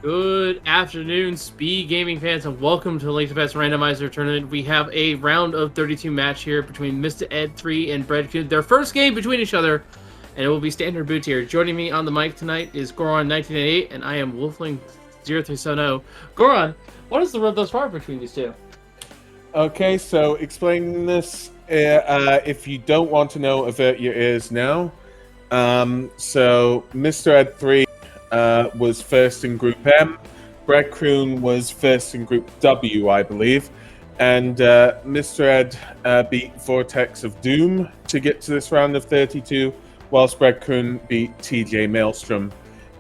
Good afternoon, Speed Gaming fans, and welcome to Link to Best Randomizer Tournament. We have a round of 32 match here between MistaEd3 and Bread-Kun. Their first game between each other, and it will be standard boots here. Joining me on the mic tonight is Goron1988, and I am Wolfling0370. Goron, what is the road thus far between these two? Okay, so explaining this, if you don't want to know, avert your ears now. So Mr. Ed 3 was first in Group M, Bread-Kun was first in Group W, I believe, and Mr. Ed beat Vortex of Doom to get to this round of 32, whilst Bread-Kun beat TJ Maelstrom.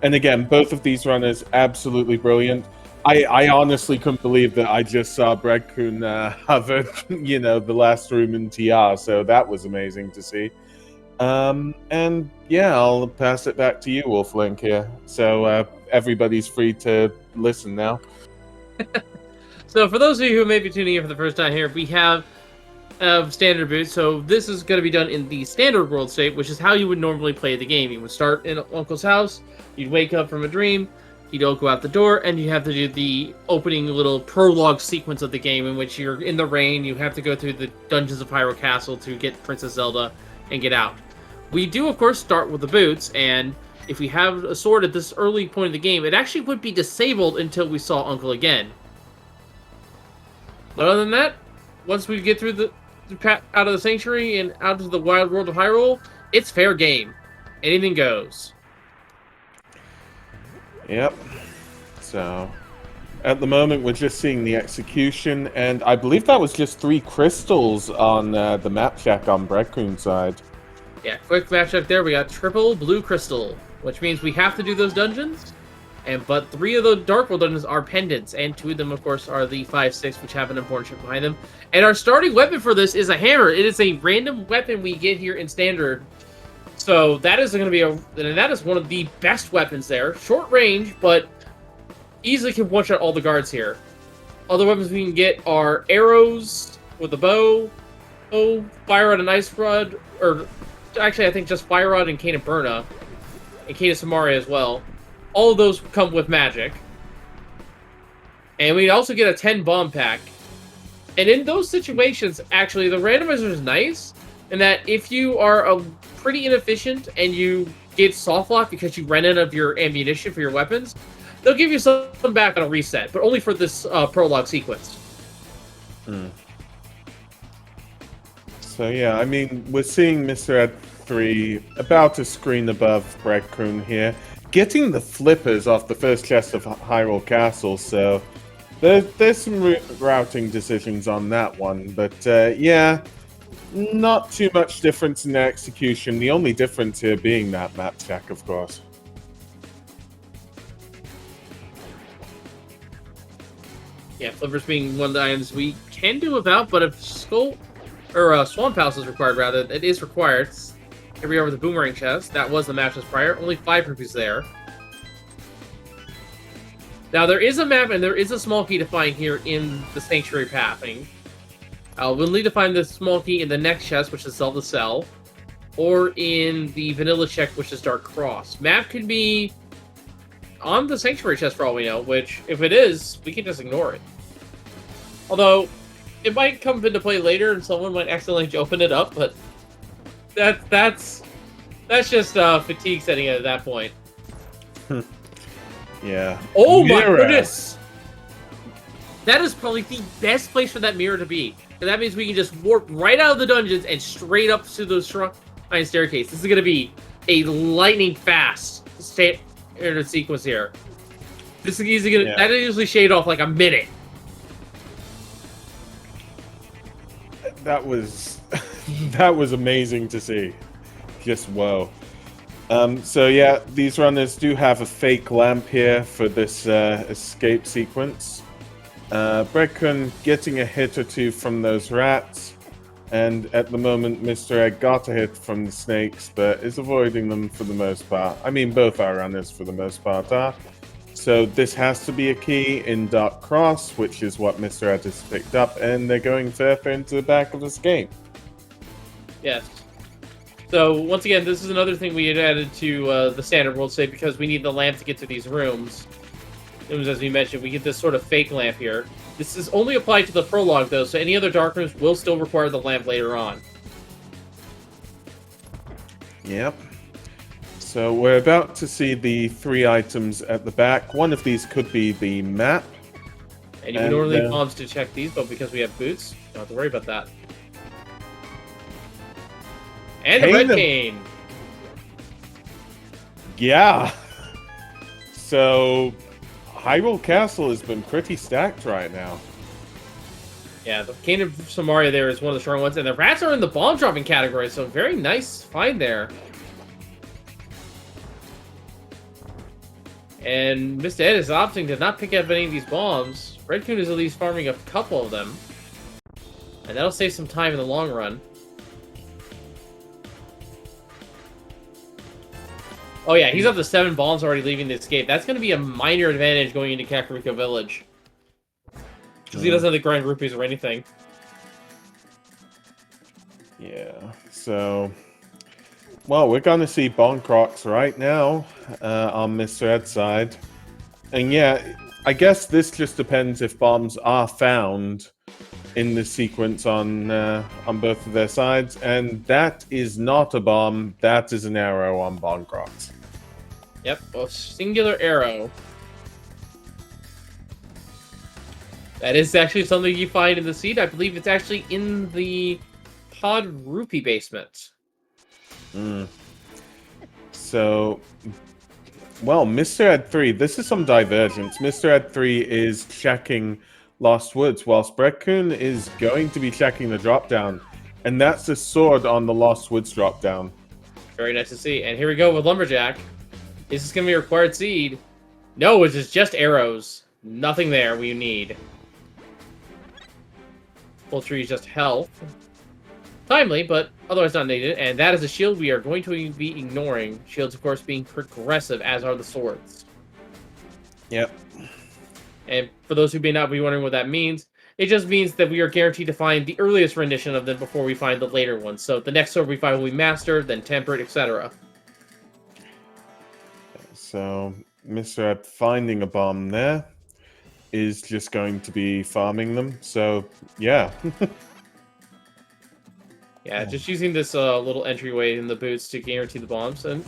And again, both of these runners absolutely brilliant. I honestly couldn't believe that I just saw Bread-Kun hover, the last room in TR, so that was amazing to see. And yeah, I'll pass it back to you, Wolflink, here. So everybody's free to listen now. So for those of you who may be tuning in for the first time here, we have standard boots. So this is going to be done in the standard world state, which is how you would normally play the game. You would start in Uncle's house, you'd wake up from a dream, you'd go out the door, and you have to do the opening little prologue sequence of the game in which you're in the rain, you have to go through the dungeons of Hyrule Castle to get Princess Zelda and get out. We do, of course, start with the boots, and if we have a sword at this early point of the game, it actually would be disabled until we saw Uncle again. But other than that, once we get through the out of the Sanctuary and out into the wild world of Hyrule, it's fair game. Anything goes. Yep. So at the moment, we're just seeing the execution, and I believe that was just 3 crystals on the map check on Bread-Kun's side. Yeah, quick map check there. We got triple blue crystal, which means we have to do those dungeons. But 3 of the Dark World dungeons are pendants, and 2 of them, of course, are the 5-6, which have an important ship behind them. And our starting weapon for this is a hammer. It is a random weapon we get here in Standard. So that is going to be that is one of the best weapons there. Short range, but easily can one-shot all the guards here. Other weapons we can get are arrows with a bow, fire rod and ice rod, or actually I think just fire rod and Cane of Burna, and Cane of Samaria as well. All of those come with magic. And we also get a 10 bomb pack. And in those situations, actually, the randomizer is nice in that if you are pretty inefficient and you get soft lock because you ran out of your ammunition for your weapons, they'll give you some back on a reset, but only for this prologue sequence. So yeah, I mean, we're seeing Mr. Ed 3 about a screen above Bread-Kun here, getting the flippers off the first chest of Hyrule Castle, so there's some routing decisions on that one, but yeah, not too much difference in the execution, the only difference here being that map check, of course. Yeah, flippers being one of the items we can do without, but if Swamp House is required, rather, it is required. Here we are with the Boomerang chest. That was the match just prior. Only 5 rupees there. Now, there is a map and there is a small key to find here in the Sanctuary Pathing. We'll need to find the small key in the next chest, which is Zelda Cell, or in the Vanilla check, which is Dark Cross. Map could be on the Sanctuary chest for all we know, which, if it is, we can just ignore it. Although, it might come into play later and someone might accidentally open it up, but that's just fatigue setting it at that point. Yeah. Oh my goodness! That is probably the best place for that mirror to be. And that means we can just warp right out of the dungeons and straight up to the shrine staircase. This is going to be a lightning fast standard sequence here. This is easily going to... That'll usually shade off like a minute. That was that was amazing to see. Just whoa. So yeah, these runners do have a fake lamp here for this escape sequence. Bread-Kun getting a hit or 2 from those rats, and at the moment Mr. Egg got a hit from the snakes, but is avoiding them for the most part. I mean, both our runners for the most part are. So this has to be a key in Dark Cross, which is what Mr. Ed has picked up, and they're going further into the back of this game. Yes. So, once again, this is another thing we had added to the standard world state because we need the lamp to get to these rooms. as we mentioned, we get this sort of fake lamp here. This is only applied to the prologue, though, so any other dark rooms will still require the lamp later on. Yep. So we're about to see the 3 items at the back. One of these could be the map. And you would normally need bombs to check these, but because we have boots, don't have to worry about that. And the red cane! Yeah. So Hyrule Castle has been pretty stacked right now. Yeah, the Cane of Samaria there is one of the strong ones, and the rats are in the bomb dropping category, so very nice find there. And MistaEd is opting to not pick up any of these bombs. Bread-Kun is at least farming a couple of them. And that'll save some time in the long run. Oh yeah, he's up to 7 bombs already leaving the escape. That's going to be a minor advantage going into Kakariko Village. Because he doesn't have to grind rupees or anything. Yeah, so... Well, we're going to see Bon Crocs right now on MistaEd's side. And yeah, I guess this just depends if bombs are found in the sequence on both of their sides. And that is not a bomb, that is an arrow on Bon Crocs. Yep, a singular arrow. That is actually something you find in the seed. I believe it's actually in the Pod Rupee basement. So, well, MistaEd3, this is some divergence. MistaEd3 is checking Lost Woods, whilst Bread-Kun is going to be checking the drop-down. And that's the sword on the Lost Woods drop-down. Very nice to see. And here we go with Lumberjack. Is this going to be a required seed? No, it's just arrows. Nothing there we need. Full tree is just health. Timely, but otherwise not needed. And that is a shield we are going to be ignoring. Shields, of course, being progressive, as are the swords. Yep. And for those who may not be wondering what that means, it just means that we are guaranteed to find the earliest rendition of them before we find the later ones. So the next sword we find will be mastered, then tempered, etc. So, MistaEd finding a bomb there is just going to be farming them. So, yeah. Yeah, just using this little entryway in the boots to guarantee the bombs. And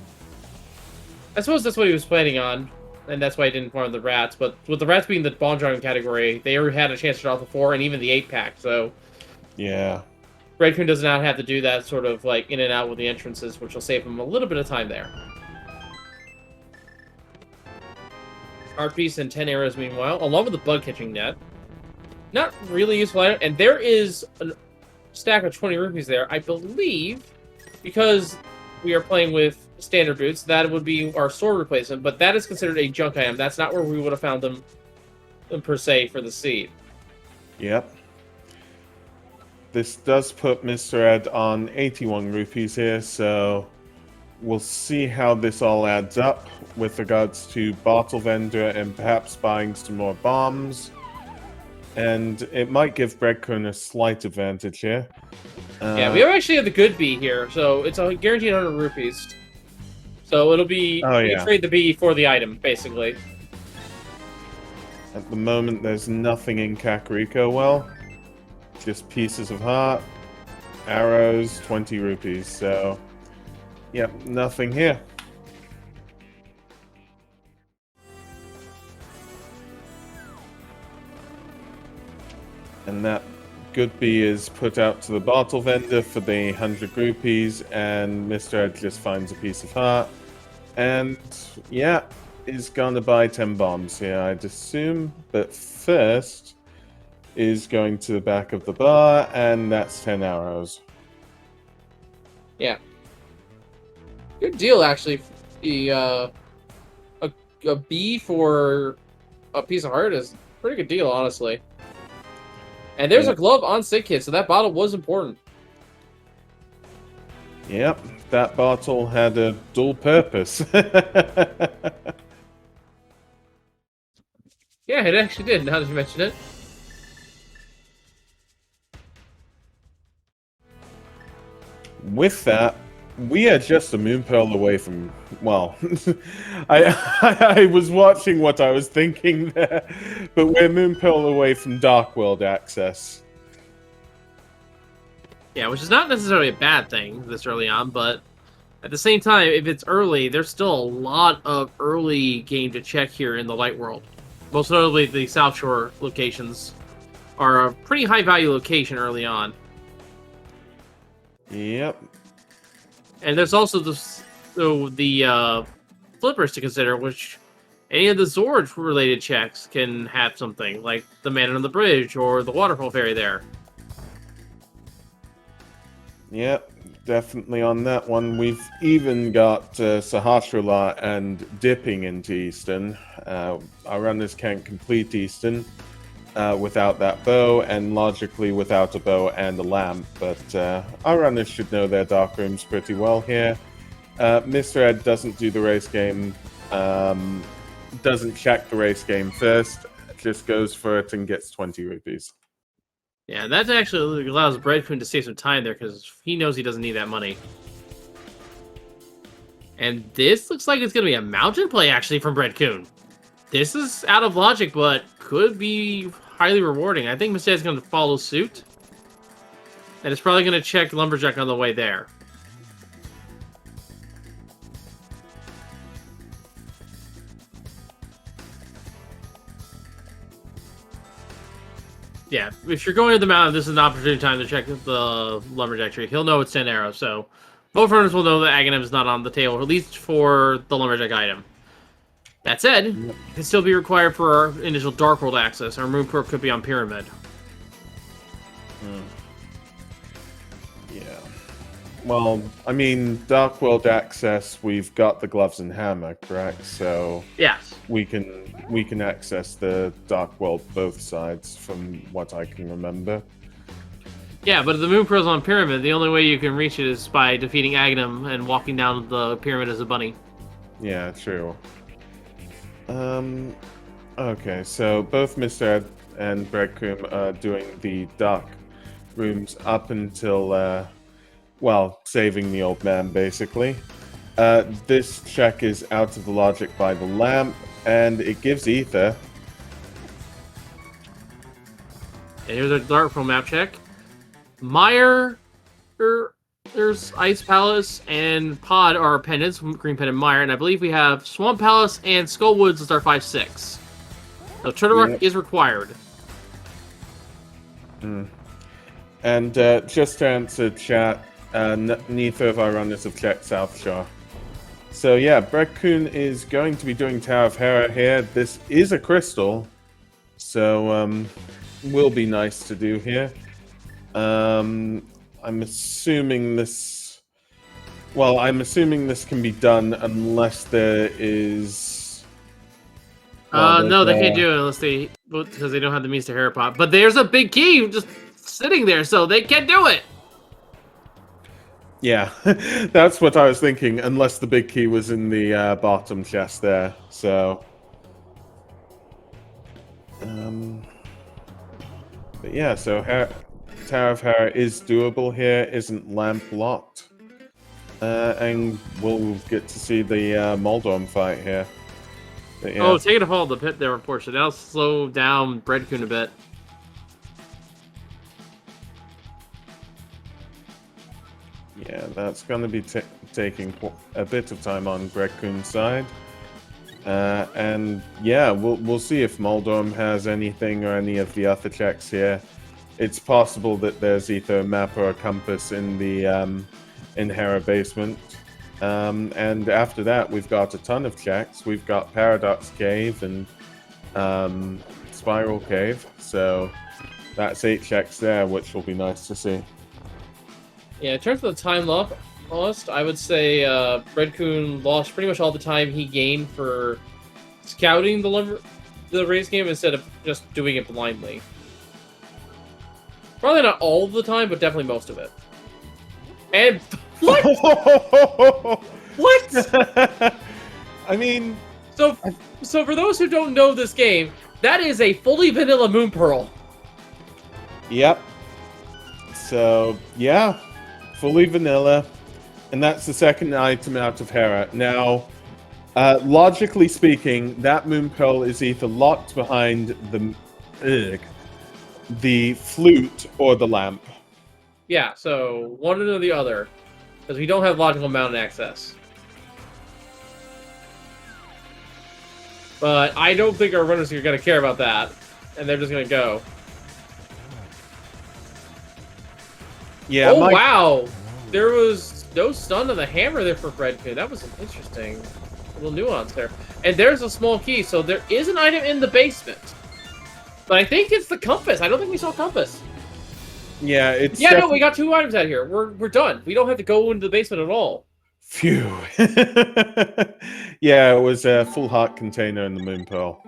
I suppose that's what he was planning on. And that's why he didn't farm the rats. But with the rats being the bomb dropping category, they already had a chance to drop the 4 and even the 8-pack. So, Yeah. Bread-Kun does not have to do that sort of like in and out with the entrances, which will save him a little bit of time there. Art piece and 10 arrows, meanwhile, along with the bug catching net. Not really useful item. And there is a stack of 20 rupees there, I believe, because we are playing with standard boots. That would be our sword replacement, but that is considered a junk item. That's not where we would have found them per se for the seed. Yep. This does put MistaEd on 81 rupees here, so we'll see how this all adds up with regards to Bottle Vendor and perhaps buying some more bombs. And it might give Bread-Kun a slight advantage here. Yeah, we actually have the good bee here, so it's a guaranteed 100 rupees. So it'll be, you trade the bee for the item, basically. At the moment, there's nothing in Kakariko well. Just pieces of heart, arrows, 20 rupees. So, yeah, nothing here. And that good bee is put out to the bottle vendor for the 100 rupees, and MistaEd just finds a piece of heart. And, yeah, is going to buy 10 bombs here, I'd assume. But first is going to the back of the bar, and that's 10 arrows. Yeah. Good deal, actually. A bee for a piece of heart is a pretty good deal, honestly. And there's a glove on Sick Kid, so that bottle was important. Yep, that bottle had a dual purpose. Yeah, it actually did, now that you mention it. With that, We are just a moon pearl away from. Well, I was watching what I was thinking there, but we're moon pearl away from Dark World access. Yeah, which is not necessarily a bad thing this early on, but at the same time, if it's early, there's still a lot of early game to check here in the Light World. Most notably, the South Shore locations are a pretty high value location early on. Yep. And there's also the flippers to consider, which any of the Zords related checks can have something, like the Man on the Bridge or the Waterfall Ferry there. Yep, definitely on that one. We've even got Sahasrara and dipping into Eastern. Our runners can't complete Eastern without that bow, and logically without a bow and a lamp, but our runners should know their dark rooms pretty well here. MistaEd doesn't do the race game, doesn't check the race game first, just goes for it and gets 20 rupees. Yeah, that actually allows Bread-Kun to save some time there, because he knows he doesn't need that money. And this looks like it's going to be a mountain play, actually, from Bread-Kun. This is out of logic, but could be highly rewarding. I think MistaEd's going to follow suit. And it's probably going to check Lumberjack on the way there. Yeah, if you're going to the mountain, this is an opportune time to check the Lumberjack tree. He'll know it's 10 arrows, so both runners will know that Aghanim is not on the table, at least for the Lumberjack item. That said, it can still be required for our initial Dark World access. Our Moon Pearl could be on Pyramid. Yeah. Well, I mean, Dark World access, we've got the gloves and hammer, correct? So Yes. we can access the Dark World both sides, from what I can remember. Yeah, but if the Moon Pearl's on Pyramid, the only way you can reach it is by defeating Aghanim and walking down the pyramid as a bunny. Yeah, true. Okay, so both MistaEd and Bread-Kun are doing the dark rooms up until, well, saving the old man, basically. This check is out of the logic by the lamp, and it gives ether. And here's our Dark Pearl map check. Mire, there's Ice Palace and Pod are pendants, Green Pen and Mire, and I believe we have Swamp Palace and Skull Woods as our 5-6. So Turtle Rock is required. And just to answer chat, neither of our runners have checked South Shore. So yeah, Bread-Kun is going to be doing Tower of Hera here. This is a crystal, so will be nice to do here. I'm assuming this... Well, I'm assuming this can be done unless there is... Well, no, they can't do it unless because they don't have the means to Hera Pot. But there's a big key just sitting there, so they can do it! Yeah, that's what I was thinking, unless the big key was in the bottom chest there, so... But yeah, so Tower of Hera is doable here, isn't lamp locked. And we'll get to see the Moldorm fight here. But, yeah. Oh, taking a fall of the pit there, unfortunately. That'll slow down Bread-Kun a bit. Yeah, that's going to be taking a bit of time on Bread-Kun's side. And yeah, we'll see if Moldorm has anything or any of the other checks here. It's possible that there's either a map or a compass in the in Hera basement. And after that, we've got a ton of checks. We've got Paradox Cave and Spiral Cave. So that's 8 checks there, which will be nice to see. Yeah, in terms of the time lost, I would say Bread-Kun lost pretty much all the time he gained for scouting the race game instead of just doing it blindly. Probably not all of the time, but definitely most of it. And what? What? I mean, so for those who don't know this game, that is a fully vanilla Moon Pearl. Yep. So yeah, fully vanilla. And that's the second item out of Hera. Now, logically speaking, that moon pearl is either locked behind the flute or the lamp. Yeah, so one or the other. Because we don't have logical mountain access. But I don't think our runners are going to care about that. And they're just going to go. Yeah. Oh, wow! There was no stun to the hammer there for Bread-Kun. That was an interesting little nuance there. And there's a small key, so there is an item in the basement. But I think it's the compass. I don't think we saw compass. Yeah, it's... Yeah, no, we got 2 items out here. We're done. We don't have to go into the basement at all. Phew. Yeah, it was a full heart container in the moon pearl.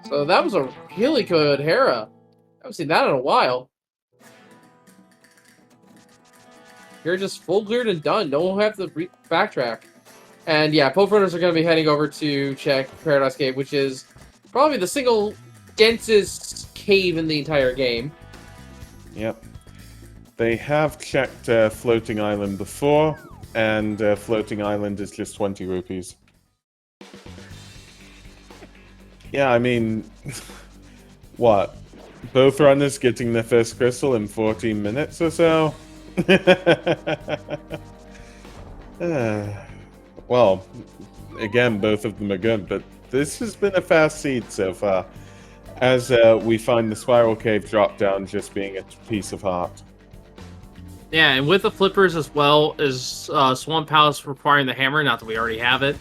So that was a really good Hera. I haven't seen that in a while. You're just full cleared and done. No one will have to backtrack. And yeah, both runners are going to be heading over to check Paradise Cave, which is probably the single densest cave in the entire game. Yep. They have checked Floating Island before, and Floating Island is just 20 rupees. Yeah, I mean, what? Both runners getting their first crystal in 14 minutes or so? Well, again, both of them are good, but this has been a fast seed so far, as we find the Spiral Cave drop down just being a piece of heart. Yeah, and with the flippers as well as Swamp Palace requiring the hammer, not that we already have it,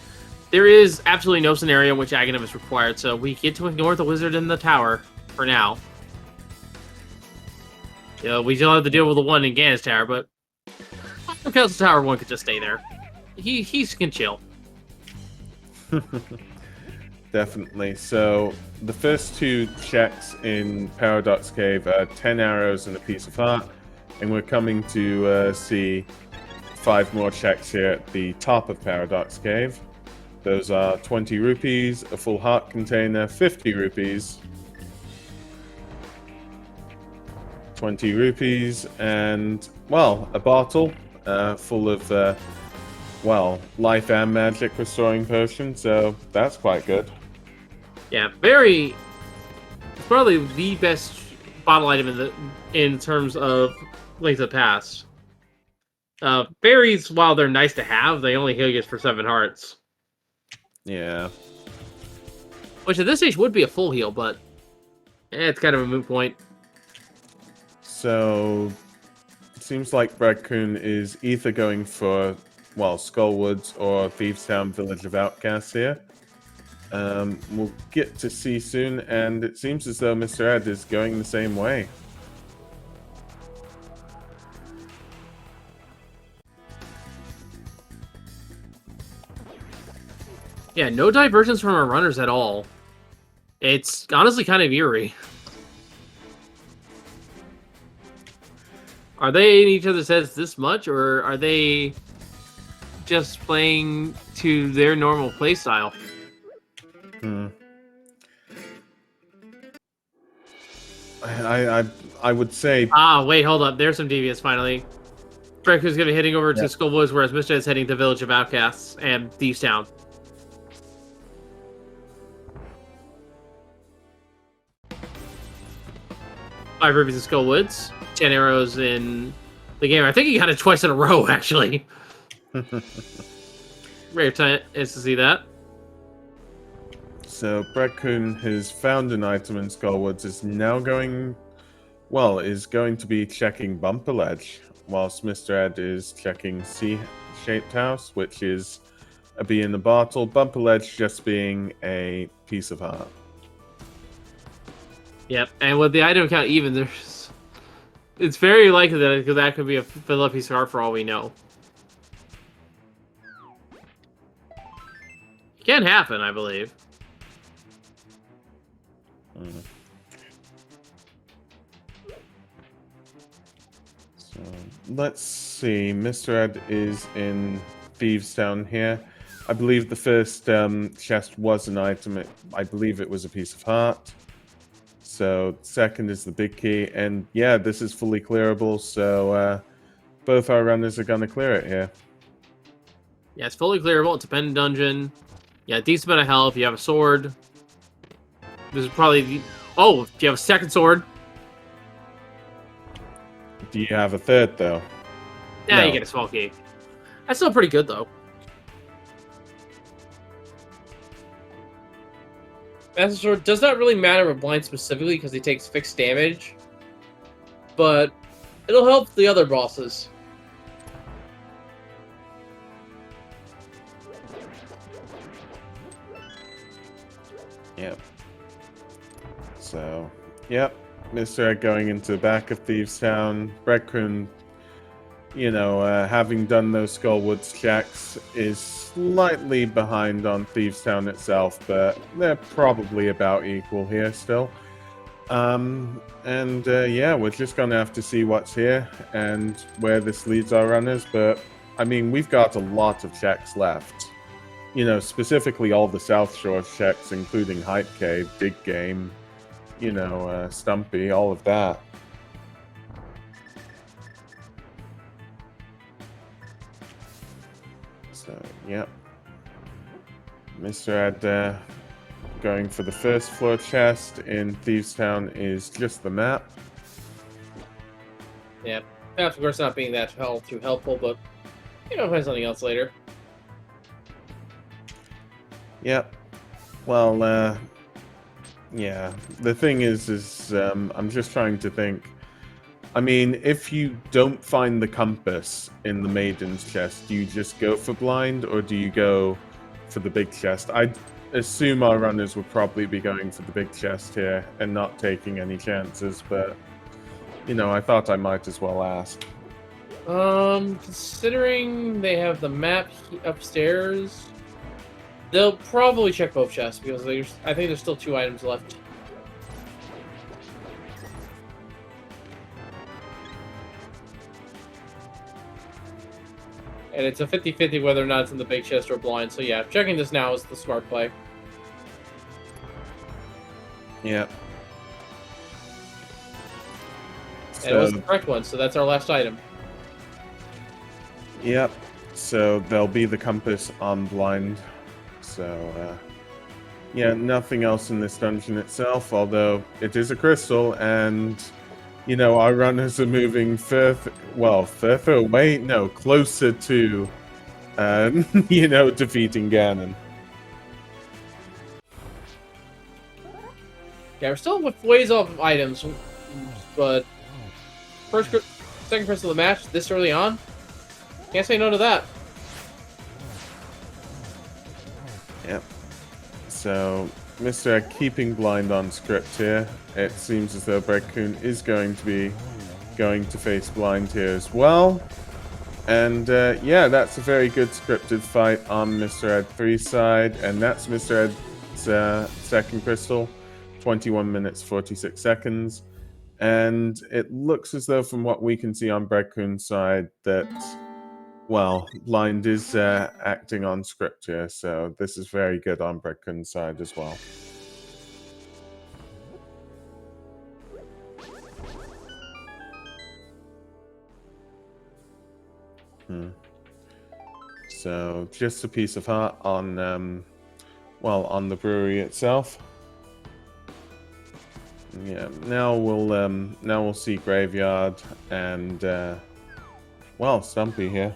there is absolutely no scenario in which Aghanim is required, so we get to ignore the wizard in the tower for now. You know, we still have to deal with the one in Ganon's tower, but because the tower one could just stay there. He can chill. Definitely. So the first 2 checks in Paradox Cave are 10 arrows and a piece of heart, and we're coming to see 5 more checks here at the top of Paradox Cave. Those are 20 rupees, a full heart container, 50 rupees, 20 rupees, and, well, a bottle full of, well, life and magic restoring potion, so that's quite good. Yeah, very... probably the best bottle item in terms of Link to the Past. Berries, while they're nice to have, they only heal you for 7 hearts. Yeah. Which at this stage would be a full heal, but it's kind of a moot point. So, it seems like Bread-Kun is either going for, well, Skullwoods or Thievestown Village of Outcasts here. We'll get to see soon, and it seems as though MistaEd is going the same way. Yeah, no divergence from our runners at all. It's honestly kind of eerie. Are they in each other's heads this much, or are they just playing to their normal playstyle? I would say... Ah, wait, hold up. There's some deviants, finally. Bread-Kun's going to be heading over to Skullwoods, whereas MistaEd is heading to Village of Outcasts and Thievestown. Five rupees in Skullwoods, 10 arrows in the game. I think he got it twice in a row, actually. Rare time is to see that. So Bread-Kun has found an item in Skullwoods, is now going, well, is going to be checking Bumper Ledge, whilst MistaEd is checking C-shaped house, which is a bee in the bottle. Bumper Ledge just being a piece of heart. Yep, and with the item count even, it's very likely that that could be a fill-up piece of heart for all we know. It can happen, I believe. So let's see. MistaEd is in Thievestown here. I believe the first chest was an item. I believe it was a piece of heart. So second is the big key, and yeah, this is fully clearable. So both our runners are going to clear it here. Yeah, it's fully clearable. It's a pendant dungeon. Yeah, decent amount of health. You have a sword. This is probably the... Oh, do you have a second sword? Do you have a third, though? Yeah, No. you get a small key. That's still pretty good, though. Master Sword does not really matter with blind specifically because he takes fixed damage. But it'll help the other bosses. Yep. So, yep. MistaEd going into the back of Thieves Town. Bread-Kun, you know, having done those Skullwoods checks, is slightly behind on Thieves Town itself, but they're probably about equal here still. Yeah, we're just gonna have to see what's here and where this leads our runners, but I mean, we've got a lot of checks left. You know, specifically all the South Shore checks, including Hype Cave, Dig Game, you know, Stumpy, all of that. So, yep. MistaEd going for the first floor chest in Thieves Town is just the map. Yeah, of course not being that too helpful, but you know, find something else later. Yep. Well, yeah. The thing is I'm just trying to think. I mean, if you don't find the compass in the Maiden's chest, do you just go for blind, or do you go for the big chest? I assume our runners would probably be going for the big chest here and not taking any chances, but, you know, I thought I might as well ask. Considering they have the map upstairs, they'll probably check both chests because I think there's still 2 items left. And it's a 50-50 whether or not it's in the big chest or blind. So yeah, checking this now is the smart play. Yeah. And it was the correct one, so that's our last item. Yep. So there'll be the compass on blind. So, yeah, nothing else in this dungeon itself, although it is a crystal, and, you know, our runners are moving further away? No, closer to, you know, defeating Ganon. Yeah, we're still with ways off of items, but second crystal of the match this early on, can't say no to that. Yep. So, MistaEd keeping blind on script here. It seems as though Bread-Kun is going to face blind here as well. And yeah, that's a very good scripted fight on MistaEd3's side, and that's MistaEd's second crystal, 21 minutes 46 seconds. And it looks as though, from what we can see on Bread-Kun's side, that, well, blind is acting on script here, so this is very good on Bread-Kun's side as well. So, just a piece of heart on, well, on the brewery itself. Yeah, now we'll see Graveyard and, well, Stumpy here.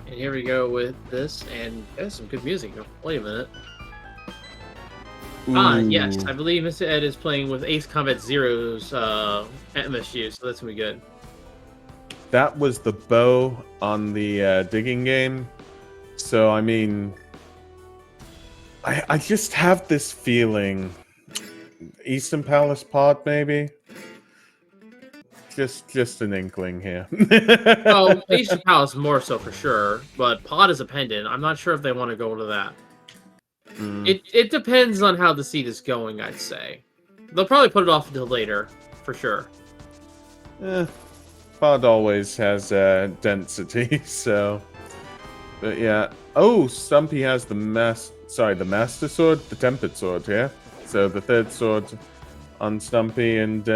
And here we go with this, and there's some good music. Wait a minute. Yes, I believe MistaEd is playing with Ace Combat Zero's MSU, so that's gonna be good. That was the bow on the digging game. So, I mean, I just have this feeling. Eastern Palace Pod, maybe? Just an inkling here. Oh, Ancient Palace more so for sure, but Pod is a pendant. I'm not sure if they want to go to that. It depends on how the seed is going, I'd say. They'll probably put it off until later, for sure. Pod always has density, so... But yeah, Oh, Stumpy has the Master Sword, the Tempered Sword here. So the third sword on Stumpy, and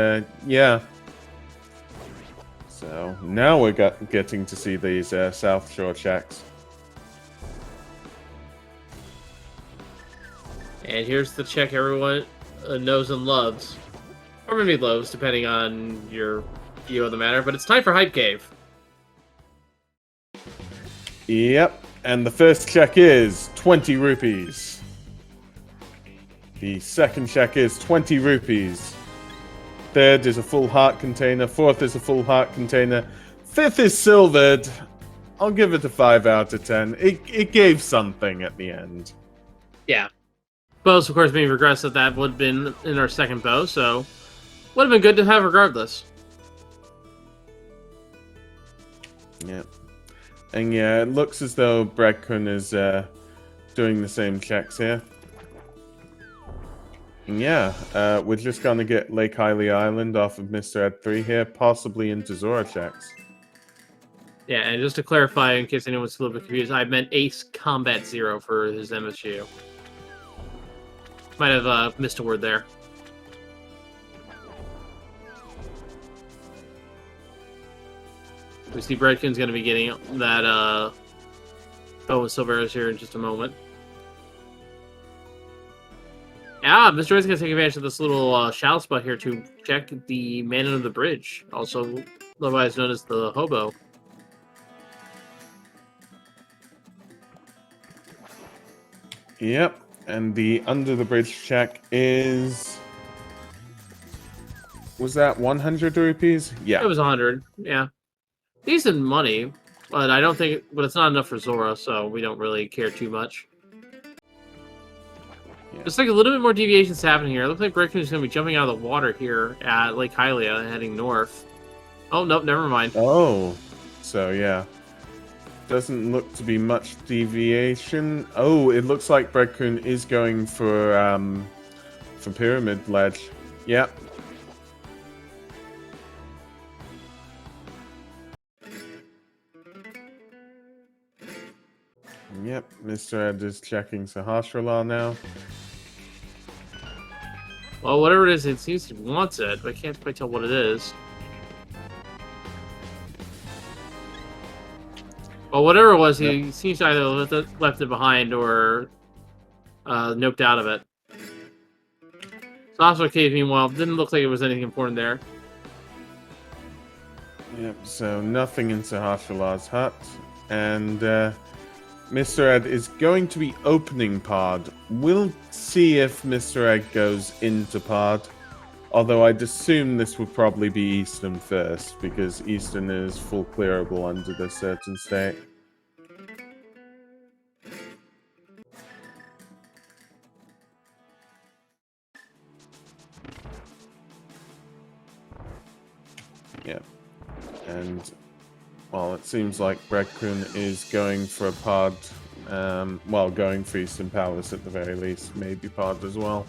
yeah. So now we're getting to see these South Shore shacks. And here's the check everyone knows and loves. Or maybe loves, depending on your view of the matter. But it's time for Hype Cave. Yep, and the first check is 20 rupees. The second check is 20 rupees. Third is a full heart container. Fourth is a full heart container. Fifth is silvered. I'll give it a 5 out of 10. It gave something at the end. Yeah. Bows, of course, being regressive, that would have been in our second bow, so would have been good to have regardless. Yeah. And yeah, it looks as though Bread-Kun is doing the same checks here. And yeah, we're just going to get Lake Hylia Island off of MistaEd3 here, possibly into Zora checks. Yeah, and just to clarify, in case anyone's a little bit confused, I meant Ace Combat Zero for his MSU. Might have missed a word there. We see Bread-Kun's going to be getting that bow and silver arrows here in just a moment. Ah, Mr. Red's going to take advantage of this little shallow spot here to check the man under the bridge, also otherwise known as the hobo. Yep, and the under the bridge check is... Was that 100 rupees? Yeah. It was 100, yeah. Decent money, but I don't think... But it's not enough for Zora, so we don't really care too much. Yeah. Just like a little bit more deviations happening here. It looks like Bread-Kun is going to be jumping out of the water here at Lake Hylia, heading north. Oh, nope, never mind. Oh, so yeah. Doesn't look to be much deviation. Oh, it looks like Bread-Kun is going for Pyramid Ledge. Yep. Yep, Mr. Ed is checking Sahasrara now. Well, whatever it is, it seems he wants it, but I can't quite tell what it is. Well, whatever it was, he seems to either left it behind or noped out of it. Sahasrara Cave, meanwhile, didn't look like it was anything important there. Yep, so nothing in Sahasrara's hut. And Mr. Ed is going to be opening Pod. We'll see if Mr. Ed goes into Pod. Although I'd assume this would probably be Eastern first, because Eastern is full clearable under this certain state. Yeah. And, well, it seems like Bread-Kun is going for a Pod. Well, going for Eastern Palace at the very least. Maybe Pod as well.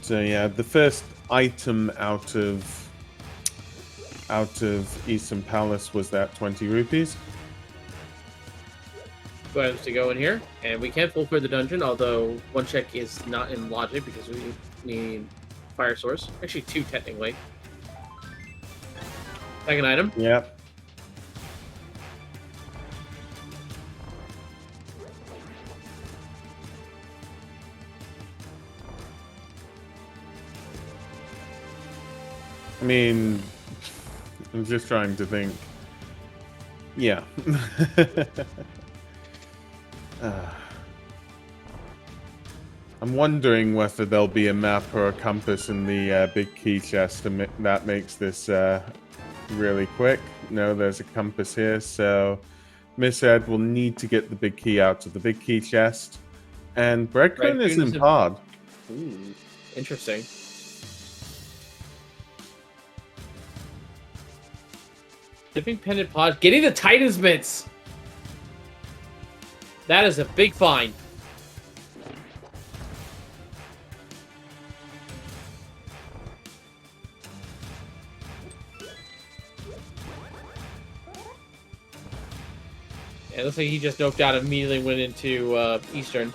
So yeah, the first item out of Eastern Palace was that 20 rupees. Two items to go in here, and we can full clear the dungeon, although one check is not in logic because we need fire source. Actually, two technically. Second item. Yep. I mean, I'm just trying to think. Yeah. I'm wondering whether there'll be a map or a compass in the big key chest that makes this really quick. No, there's a compass here, so Miss Ed will need to get the big key out of the big key chest. And Bread-Kun is in Pod. Ooh, interesting. Dipping pendant pod, getting the Titan's mitts. That is a big find. Yeah, it looks like he just noped out and immediately went into Eastern.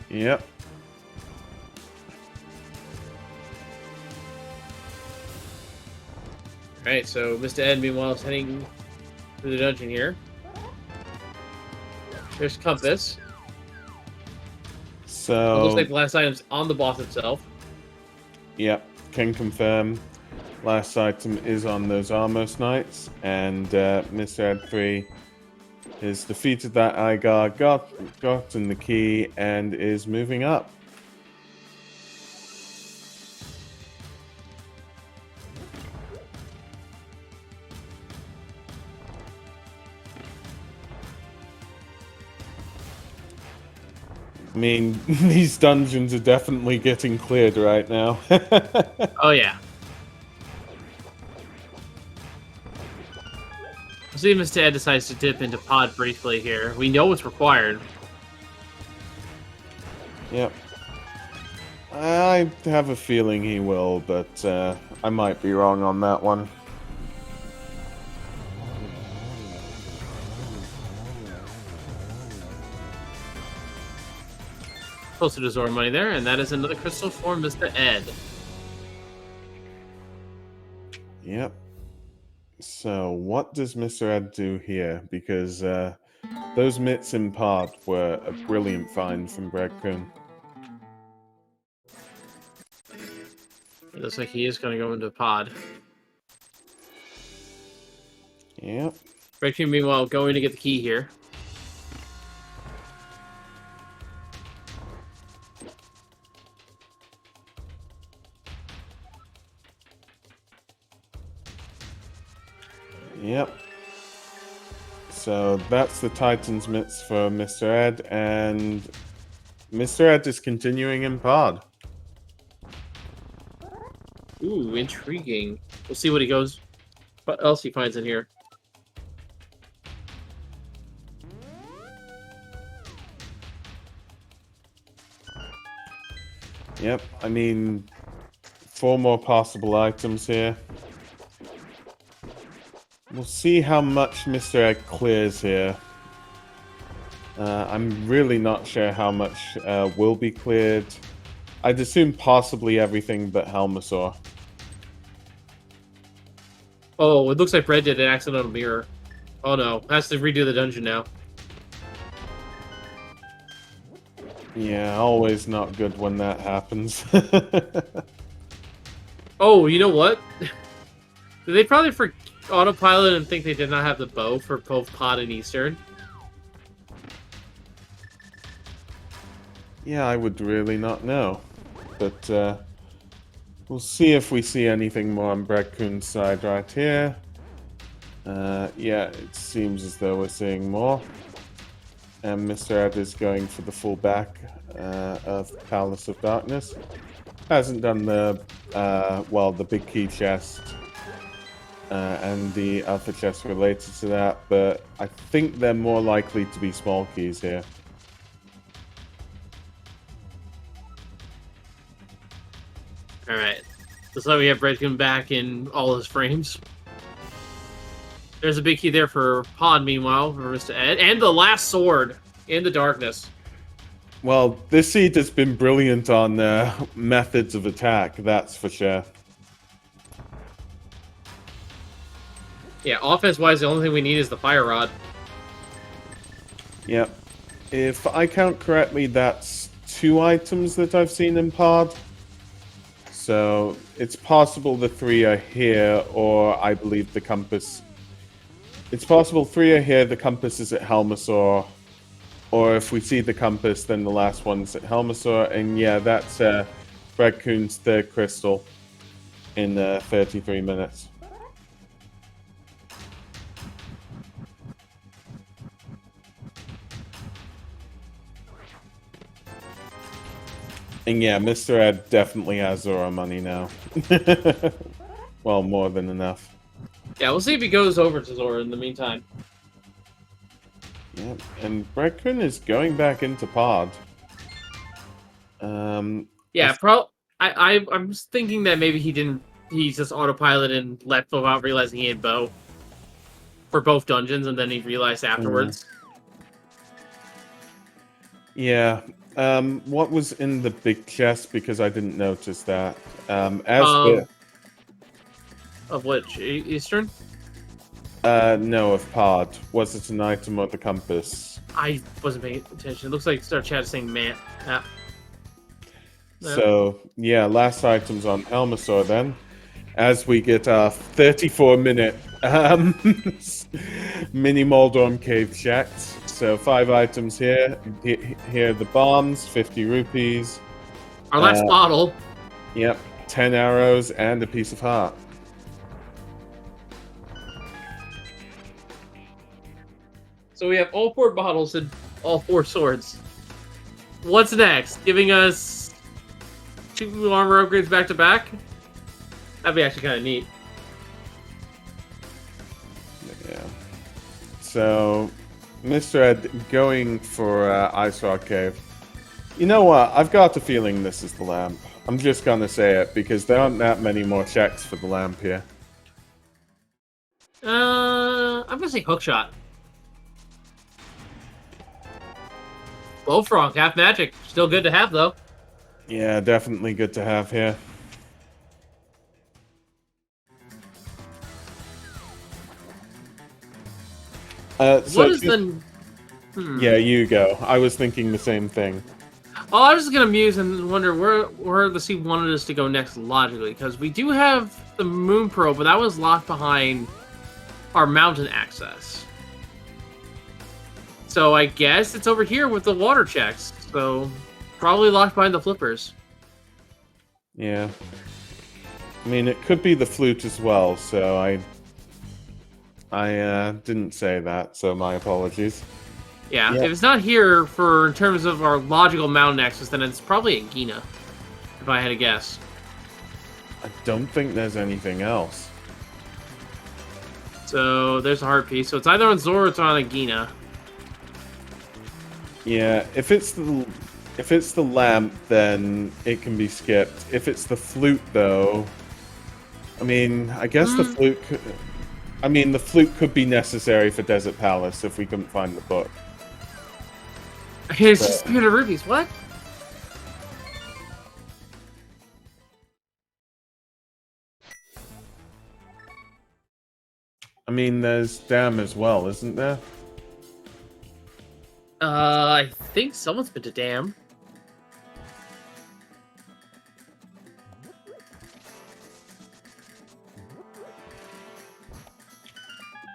Yep. Alright, so MistaEd, meanwhile, is heading to the dungeon here. There's Compass. So It looks like the last item's on the boss itself. Yep, can confirm. Last item is on those Armos Knights, and MistaEd3 has defeated that Igar, gotten the key, and is moving up. I mean, these dungeons are definitely getting cleared right now. Oh, yeah. We'll see if MistaEd decides to dip into pod briefly here. We know what's required. Yep. I have a feeling he will, but I might be wrong on that one. Closer to Zora money there, and that is another crystal for MistaEd. Yep. So, what does MistaEd do here? Because those mitts in pod were a brilliant find from Bread-Kun. It looks like he is going to go into pod. Yep. Bread-Kun, meanwhile, going to get the key here. Yep. So that's the Titan's mitts for MistaEd, and MistaEd is continuing in pod. Ooh, intriguing. We'll see what else he finds in here. Yep, I mean, 4 more possible items here. We'll see how much MistaEd clears here. I'm really not sure how much will be cleared. I'd assume possibly everything but Helmasaur. Oh, it looks like Bread did an accidental mirror. Oh no, has to redo the dungeon now. Yeah, always not good when that happens. Oh, you know what? Did they probably autopilot and think they did not have the bow for both pod and Eastern? Yeah, I would really not know. But we'll see if we see anything more on Bread-Kun's side right here. Yeah, it seems as though we're seeing more. And MistaEd is going for the full back of Palace of Darkness. Hasn't done the, well, the big key chest and the other chest related to that, but I think they're more likely to be small keys here. Alright. Looks like we have Bread-Kun back in all his frames. There's a big key there for Pod, meanwhile, for MistaEd. And the last sword in the darkness. Well, this seed has been brilliant on methods of attack, that's for sure. Yeah, offense-wise, the only thing we need is the Fire Rod. Yep. If I count correctly, that's 2 items that I've seen in Pod. So it's possible the 3 are here, or I believe the compass. It's possible 3 are here, the compass is at Helmasaur. Or if we see the compass, then the last one's at Helmasaur. And yeah, that's Bread-Kun's 3rd crystal in 33 minutes. And yeah, MistaEd definitely has Zora money now. Well, more than enough. Yeah, we'll see if he goes over to Zora in the meantime. Yep, and Bread-Kun is going back into pod. Yeah, I'm just thinking that maybe he's just autopiloted and left without realizing he had bow for both dungeons, and then he realized afterwards. Yeah. What was in the big chest? Because I didn't notice that. Of which? Eastern? No, of pod. Was it an item or the compass? I wasn't paying attention. It looks like our chat is saying man. No. So, yeah, last items on Elmasaur then. As we get our 34-minute mini Moldorm cave checks. So 5 items here. Here are the bombs, 50 rupees. Our last bottle. Yep, 10 arrows and a piece of heart. So we have all 4 bottles and all 4 swords. What's next? Giving us 2 armor upgrades back to back? That'd be actually kind of neat. Yeah. So, Mr. Ed going for Ice Rock Cave. You know what? I've got a feeling this is the lamp. I'm just gonna say it because there aren't that many more checks for the lamp here. I'm gonna say hookshot. Bullfrog, half magic. Still good to have, though. Yeah, definitely good to have here. What is the... Yeah, you go. I was thinking the same thing. Oh, I was just gonna muse and wonder where the sea wanted us to go next logically, because we do have the moon probe, but that was locked behind our mountain access. So I guess it's over here with the water checks. So probably locked behind the flippers. Yeah. I mean, it could be the flute as well, so I didn't say that, so my apologies. Yeah, if it's not here in terms of our logical mountain access, then it's probably at Gina, if I had to guess. I don't think there's anything else. So there's a heart piece. So it's either on Zora or it's on Agina. Yeah, if it's the lamp, then it can be skipped. If it's the flute, though, I mean, I guess the flute. The flute could be necessary for Desert Palace if we couldn't find the book. It's just 300 rupees. What? I mean, there's Dam as well, isn't there? I think someone's been to Dam.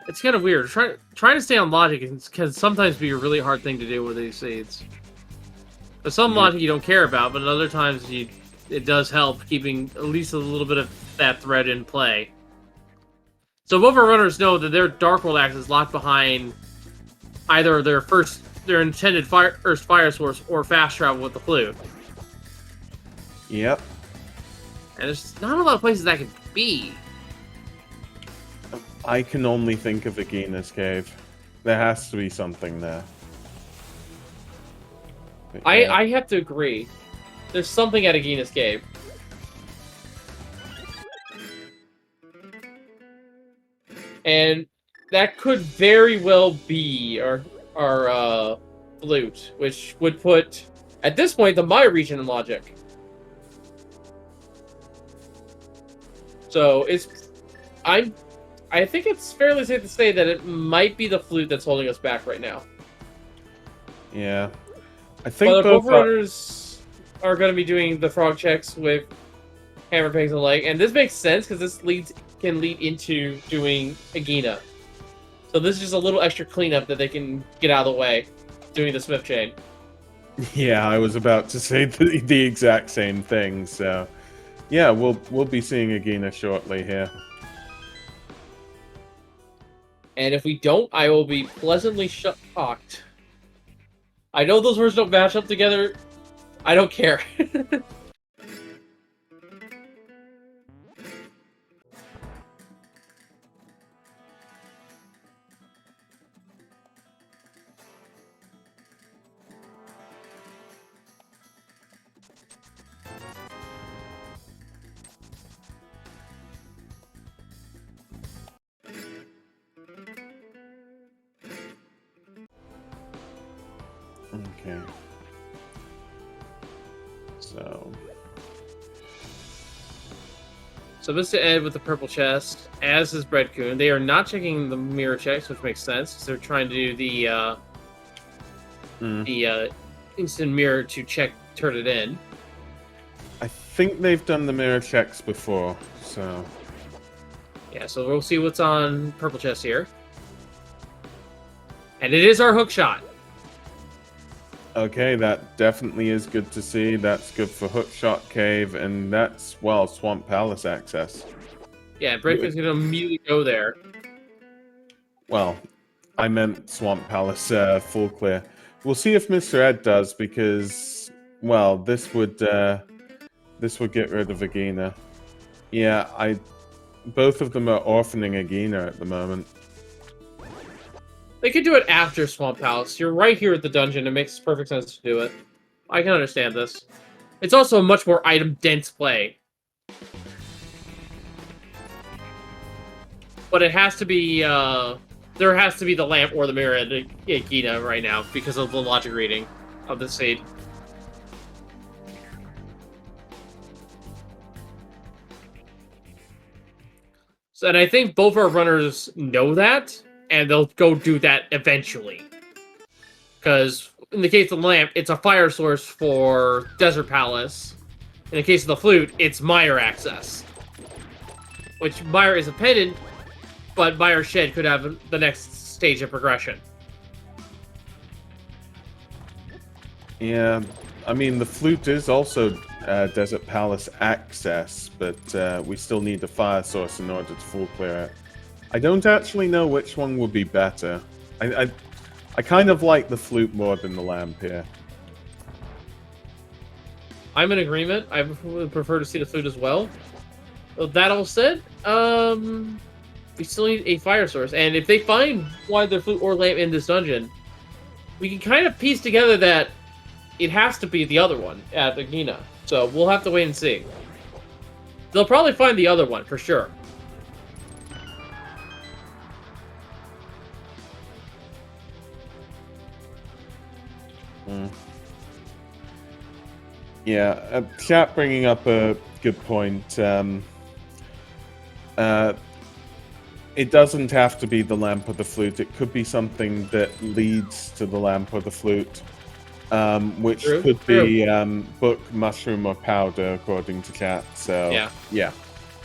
It's kind of weird. Trying to stay on logic can sometimes be a really hard thing to do with these seeds. There's some logic you don't care about, but other times it does help keeping at least a little bit of that thread in play. So both our runners know that their Dark World axe is locked behind either their intended first fire source or fast travel with the flute. Yep. And there's not a lot of places that could be. I can only think of Agina's cave. There has to be something there. Yeah. I have to agree. There's something at Agina's cave. And that could very well be our flute, which would put, at this point, the Maya region in logic. So I think it's fairly safe to say that it might be the flute that's holding us back right now. Yeah. I think both runners are going to be doing the frog checks with hammer, pegs, and leg, and this makes sense because this can lead into doing Agina. So this is just a little extra cleanup that they can get out of the way, doing the Smith chain. Yeah, I was about to say the exact same thing. So, yeah, we'll be seeing Agina shortly here. And if we don't, I will be pleasantly shocked. I know those words don't match up together. I don't care. Okay. So MistaEd with the purple chest, as is Bread-Kun. They are not checking the mirror checks, which makes sense, because they're trying to do the instant mirror to turn it in. I think they've done the mirror checks before, so... Yeah, so we'll see what's on purple chest here. And it is our hook shot. Okay, that definitely is good to see. That's good for Hookshot Cave, and that's, well, Swamp Palace access. Yeah, Bread-Kun's going to immediately go there. Well, I meant Swamp Palace full clear. We'll see if Mr. Ed does, because, well, this would get rid of Agina. Yeah, both of them are orphaning Agina at the moment. They could do it after Swamp Palace. You're right here at the dungeon. It makes perfect sense to do it. I can understand this. It's also a much more item-dense play. But it has to be, there has to be the lamp or the mirror at Agina right now because of the logic reading of the seed. So, and I think both our runners know that, and they'll go do that eventually. Because in the case of the lamp, it's a fire source for Desert Palace. In the case of the flute, it's Mire access. Which Mire is a pendant, but Mire Shed could have the next stage of progression. Yeah, I mean, the flute is also Desert Palace access, but we still need the fire source in order to full clear it. I don't actually know which one would be better. I kind of like the flute more than the lamp here. I'm in agreement. I would prefer to see the flute as well. With that all said, we still need a fire source. And if they find either flute or lamp in this dungeon, we can kind of piece together that it has to be the other one at Agina. So we'll have to wait and see. They'll probably find the other one, for sure. Yeah, chat bringing up a good point. It doesn't have to be the lamp or the flute. It could be something that leads to the lamp or the flute, which could be book, mushroom, or powder, according to chat. So yeah.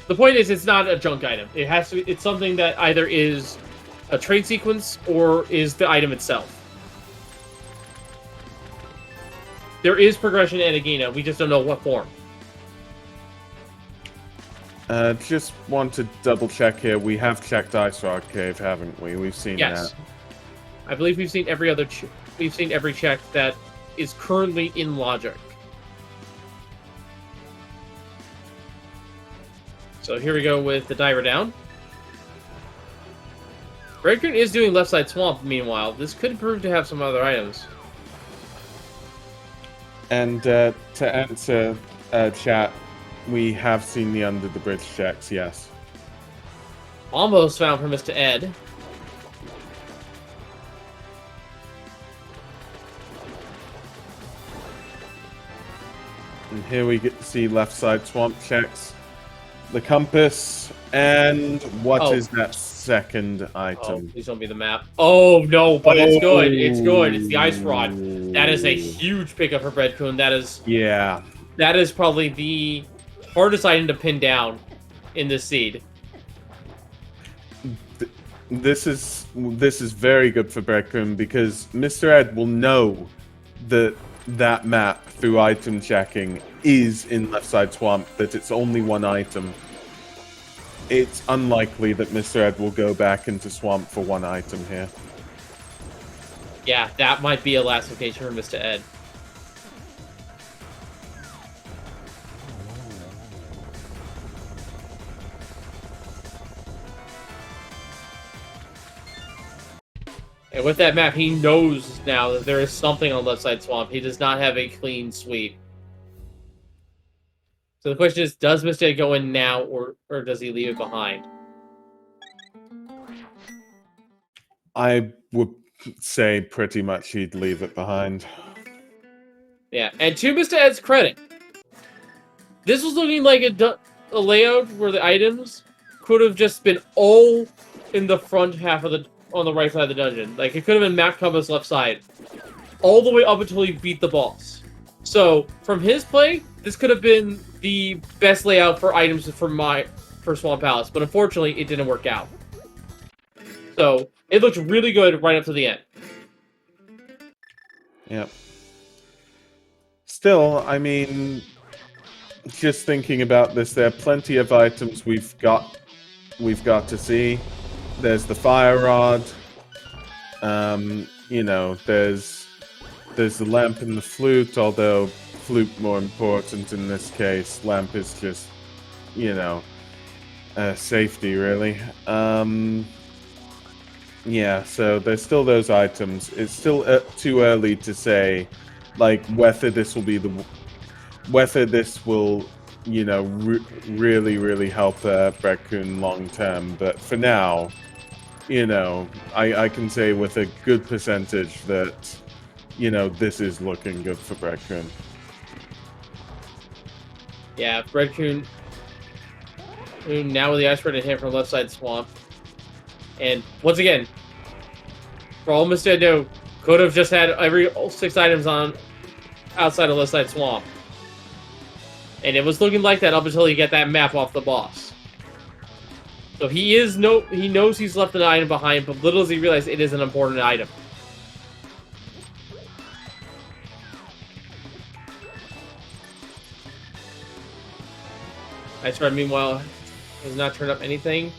The point is, it's not a junk item. It has to be. It's something that either is a trade sequence or is the item itself. There is progression at Agina. We just don't know what form. Just want to double check here. We have checked Ice Rock Cave, haven't we? We've seen that. I believe we've seen every other. We've seen every check that is currently in logic. So here we go with the diver down. Bread-Kun is doing left side swamp. Meanwhile, this could prove to have some other items. And to answer chat, we have seen the under the bridge checks, yes. Almost found for MistaEd. And here we get to see left side swamp checks. The compass, and what is that second item? Oh, please don't be the map. Oh, no, but it's good. It's good. It's the ice rod. That is a huge pickup for Bread-Kun. That is... Yeah. That is probably the hardest item to pin down in this seed. This is very good for Bread-Kun because Mr. Ed will know that map through item checking is in left side swamp, that it's only one item. It's unlikely that Mr. Ed will go back into swamp for one item here. Yeah, that might be a last location for MistaEd. And with that map, he knows now that there is something on left side swamp. He does not have a clean sweep. So the question is, does MistaEd go in now, or does he leave it behind? I would say pretty much he'd leave it behind. Yeah, and to Mr. Ed's credit, this was looking like a layout where the items could have just been all in the front half of on the right side of the dungeon. Like, it could have been Map Compass left side, all the way up until he beat the boss. So, from his play, this could have been the best layout for items for Swamp Palace, but unfortunately, it didn't work out. So, it looked really good right up to the end. Yep. Still, I mean, just thinking about this, there are plenty of items we've got to see. There's the fire rod. You know, there's the lamp and the flute, although flute more important in this case. Lamp is just, you know, safety really. Yeah, so there's still those items. It's still too early to say, like, whether this will, you know, really help Bread-Kun long term. But for now, you know, I can say with a good percentage that, you know, this is looking good for Bread-Kun. Yeah, Bread-Kun now with the ice spread in hand from left side swamp. And once again, for all MistaEd knew, could have just had every 6 items on outside of left side swamp. And it was looking like that up until you get that map off the boss. So he knows he's left an item behind, but little does he realize it is an important item. Ice Spread, meanwhile, has not turned up anything.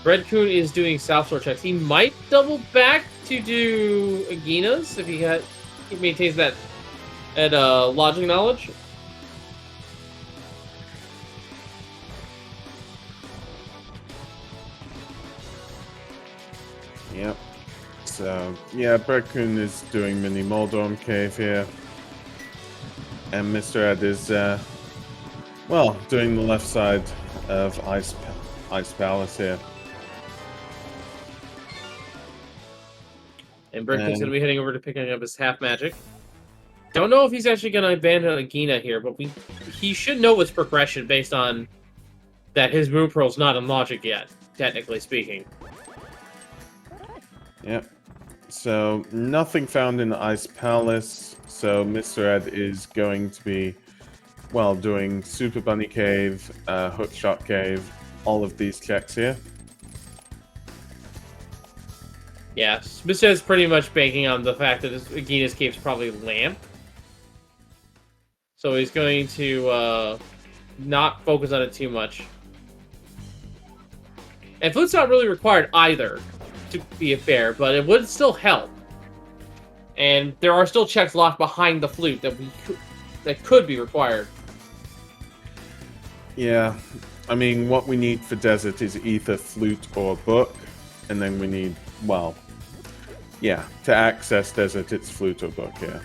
Bread-Kun is doing South Shore checks. He might double back to do Agina's if he maintains that logic knowledge. Yep. So, yeah, Bread-Kun is doing mini Moldorm Cave here. And MistaEd is, well, doing the left side of Ice Palace here. And Bread-Kun's going to be heading over to picking up his half magic. Don't know if he's actually going to abandon Agina here, but he should know its progression based on that his Moon Pearl's not in logic yet, technically speaking. Yep. So, nothing found in the Ice Palace. So, MistaEd is going to be, well, doing Super Bunny Cave, Hookshot Cave, all of these checks here. Yeah, MistaEd's pretty much banking on the fact that Agina's Cave is probably lamp. So he's going to not focus on it too much. And Flute's not really required either, to be fair, but it would still help. And there are still checks locked behind the flute that could be required. Yeah, I mean, what we need for Desert is either flute or book, and then we need, well, yeah, to access Desert, it's flute or book, yeah.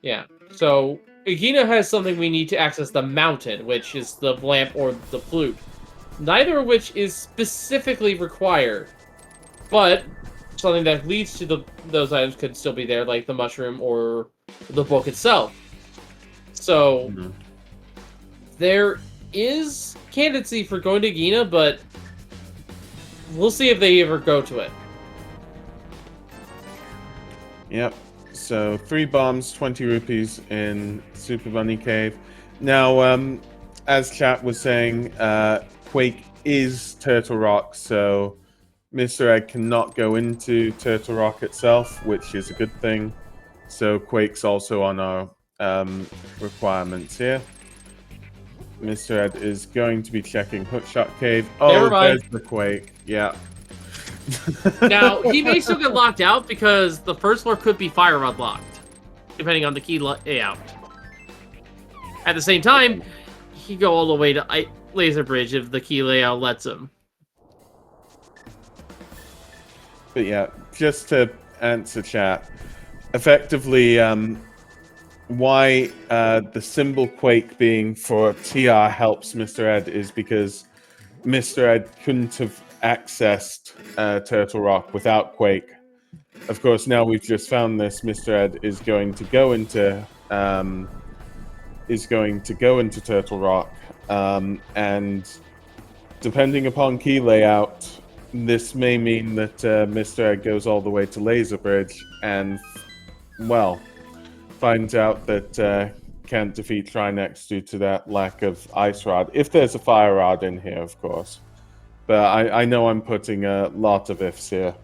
Yeah, so Agina has something we need to access the mountain, which is the lamp or the flute. Neither of which is specifically required, but something that leads to those items could still be there, like the mushroom or the book itself. So, there is candidacy for going to Agina, but we'll see if they ever go to it. Yep. So 3 bombs, 20 rupees in Super Bunny Cave. Now, as chat was saying, Quake is Turtle Rock, so MistaEd cannot go into Turtle Rock itself, which is a good thing. So Quake's also on our requirements here. MistaEd is going to be checking Hookshot Cave. Oh, there's the Quake. Yeah. Now, he may still get locked out because the first floor could be fire rod locked, depending on the key layout. At the same time, he could go all the way to Laser Bridge if the key layout lets him. But yeah, just to answer chat, effectively, why the symbol Quake being for TR helps MistaEd is because MistaEd couldn't have accessed Turtle Rock without Quake. Of course, now we've just found this, Mr. Ed is going to go into Turtle Rock, and depending upon key layout, this may mean that Mr. Ed goes all the way to Laser Bridge and, well, finds out that can't defeat Trinex due to that lack of Ice Rod. If there's a Fire Rod in here, of course. But I know I'm putting a lot of ifs here.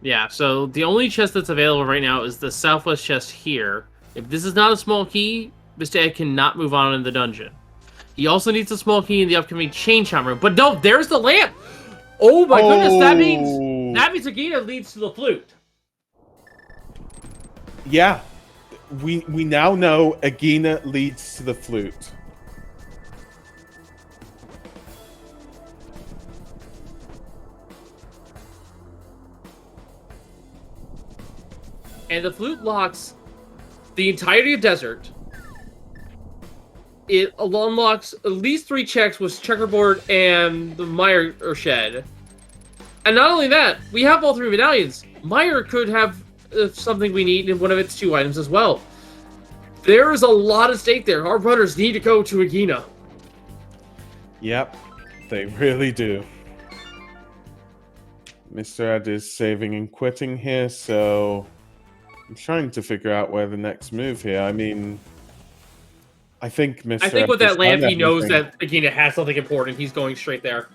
Yeah, so the only chest that's available right now is the southwest chest here. If this is not a small key, Mr. Ed cannot move on in the dungeon. He also needs a small key in the upcoming Chain Chomp room. But no, there's the lamp! Oh my goodness, that means Agina leads to the flute. Yeah. We now know Agina leads to the flute. And the flute locks the entirety of Desert. It unlocks at least 3 checks with Checkerboard and the Meyer Shed. And not only that, we have all 3 medallions. Meyer could have something we need in one of its 2 items as well. There is a lot at stake there. Our runners need to go to Agina. Yep, they really do. Mr. Ed is saving and quitting here, so I'm trying to figure out where the next move here. I mean, I think Mr. I think Ed with that lamp, he knows everything. that Agina has something important. He's going straight there.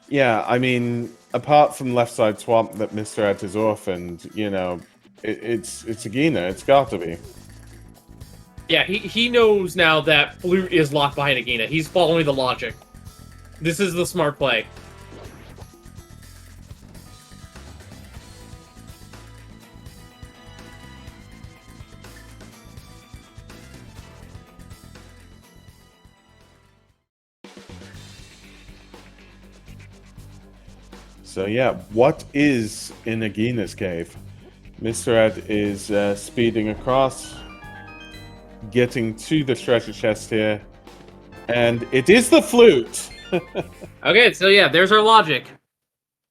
Yeah, I mean, apart from Left Side Swamp that Mr. Ed has orphaned, you know, it's Agina. It's got to be. Yeah, he knows now that Flute is locked behind Agina. He's following the logic. This is the smart play. So yeah, what is in Agina's cave? Mr. Ed is speeding across, getting to the treasure chest here, and it is the flute! Okay, so yeah, there's our logic.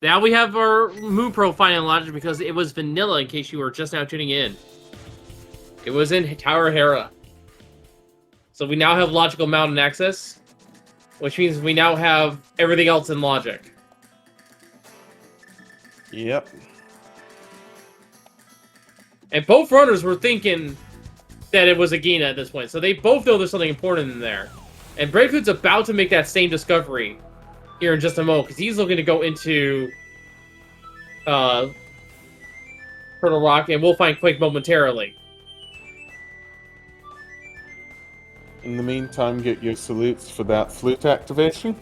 Now we have our move profiling logic because it was vanilla in case you were just now tuning in. It was in Tower Hera. So we now have logical mountain access, which means we now have everything else in logic. Yep. And both runners were thinking that it was Agina at this point, so they both know there's something important in there. And Bread-Kun's about to make that same discovery here in just a moment, because he's looking to go into Turtle Rock, and we'll find Quake momentarily. In the meantime, get your salutes for that flute activation.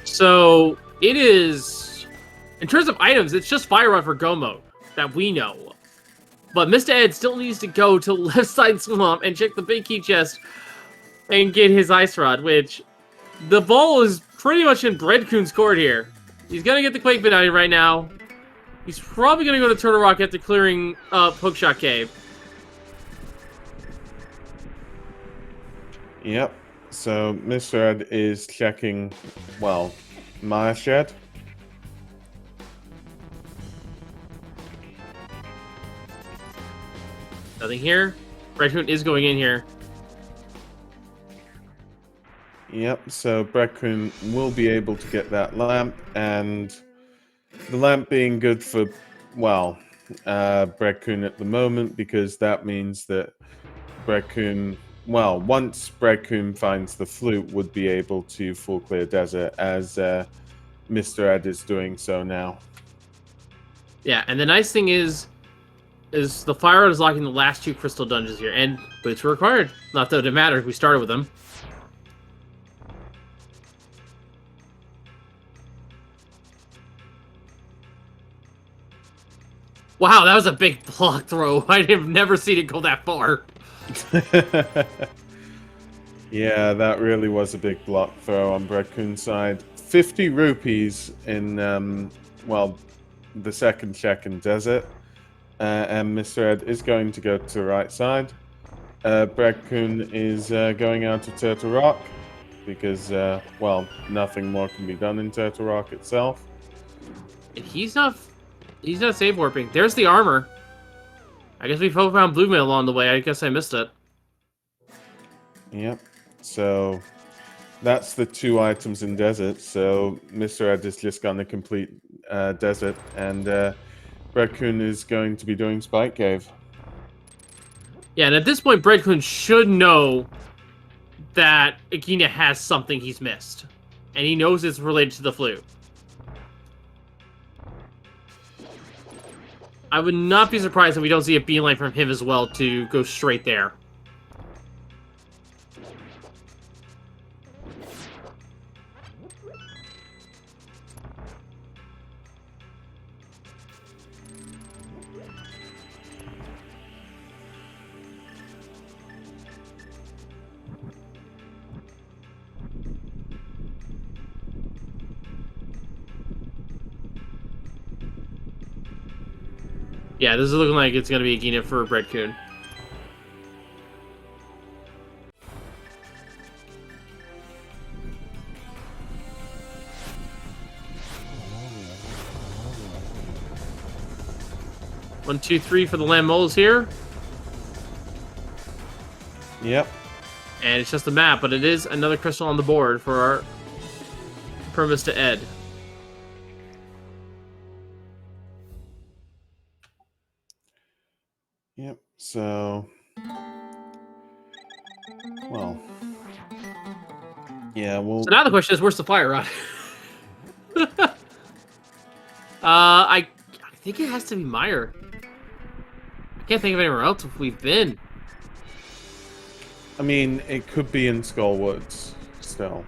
So, it is... In terms of items, it's just Fire Rod for Go Mode that we know. But Mr. Ed still needs to go to Left Side Swamp and check the big key chest and get his Ice Rod, which the ball is pretty much in Bread-Kun's court here. He's going to get the Quake Medallion right now. He's probably going to go to Turtle Rock after clearing Hookshot Cave. Yep. So Mr. Ed is checking, well, Maya Shed. Nothing here. Bread-Kun is going in here. Yep, so Bread-Kun will be able to get that lamp, and the lamp being good for, well, Bread-Kun at the moment, because that means that Bread-Kun, well, once Bread-Kun finds the flute, would be able to full clear desert, as Mr. Ed is doing so now. Yeah, and the nice thing is the Fire Rod is locking the last 2 crystal dungeons here, and boots were required. Not that it mattered if we started with them. Wow, that was a big block throw. I have never seen it go that far. Yeah, that really was a big block throw on Bread-Kun's side. 50 rupees in, well, the second check in Desert. and Mr. Ed is going to go to the right side. Bread-Kun is going out of Turtle Rock because, well, nothing more can be done in Turtle Rock itself. And he's not save warping. There's the armor. I guess we found blue mail along the way. I guess I missed it. Yep. So that's the 2 items in desert. So Mr. Ed is just going to complete desert, and Bread-Kun is going to be doing Spike Cave. Yeah, and at this point, Bread-Kun should know that Agina has something he's missed. And he knows it's related to the flute. I would not be surprised if we don't see a beeline from him as well to go straight there. Yeah, this is looking like it's going to be Agina for Bread-Kun. One, two, three for the land moles here. Yep. And it's just a map, but it is another crystal on the board for our MistaEd. Yep. So, well, yeah. Well. So now the question is, where's the fire rod? I think it has to be Meyer. I can't think of anywhere else if we've been. I mean, it could be in Skull Woods still.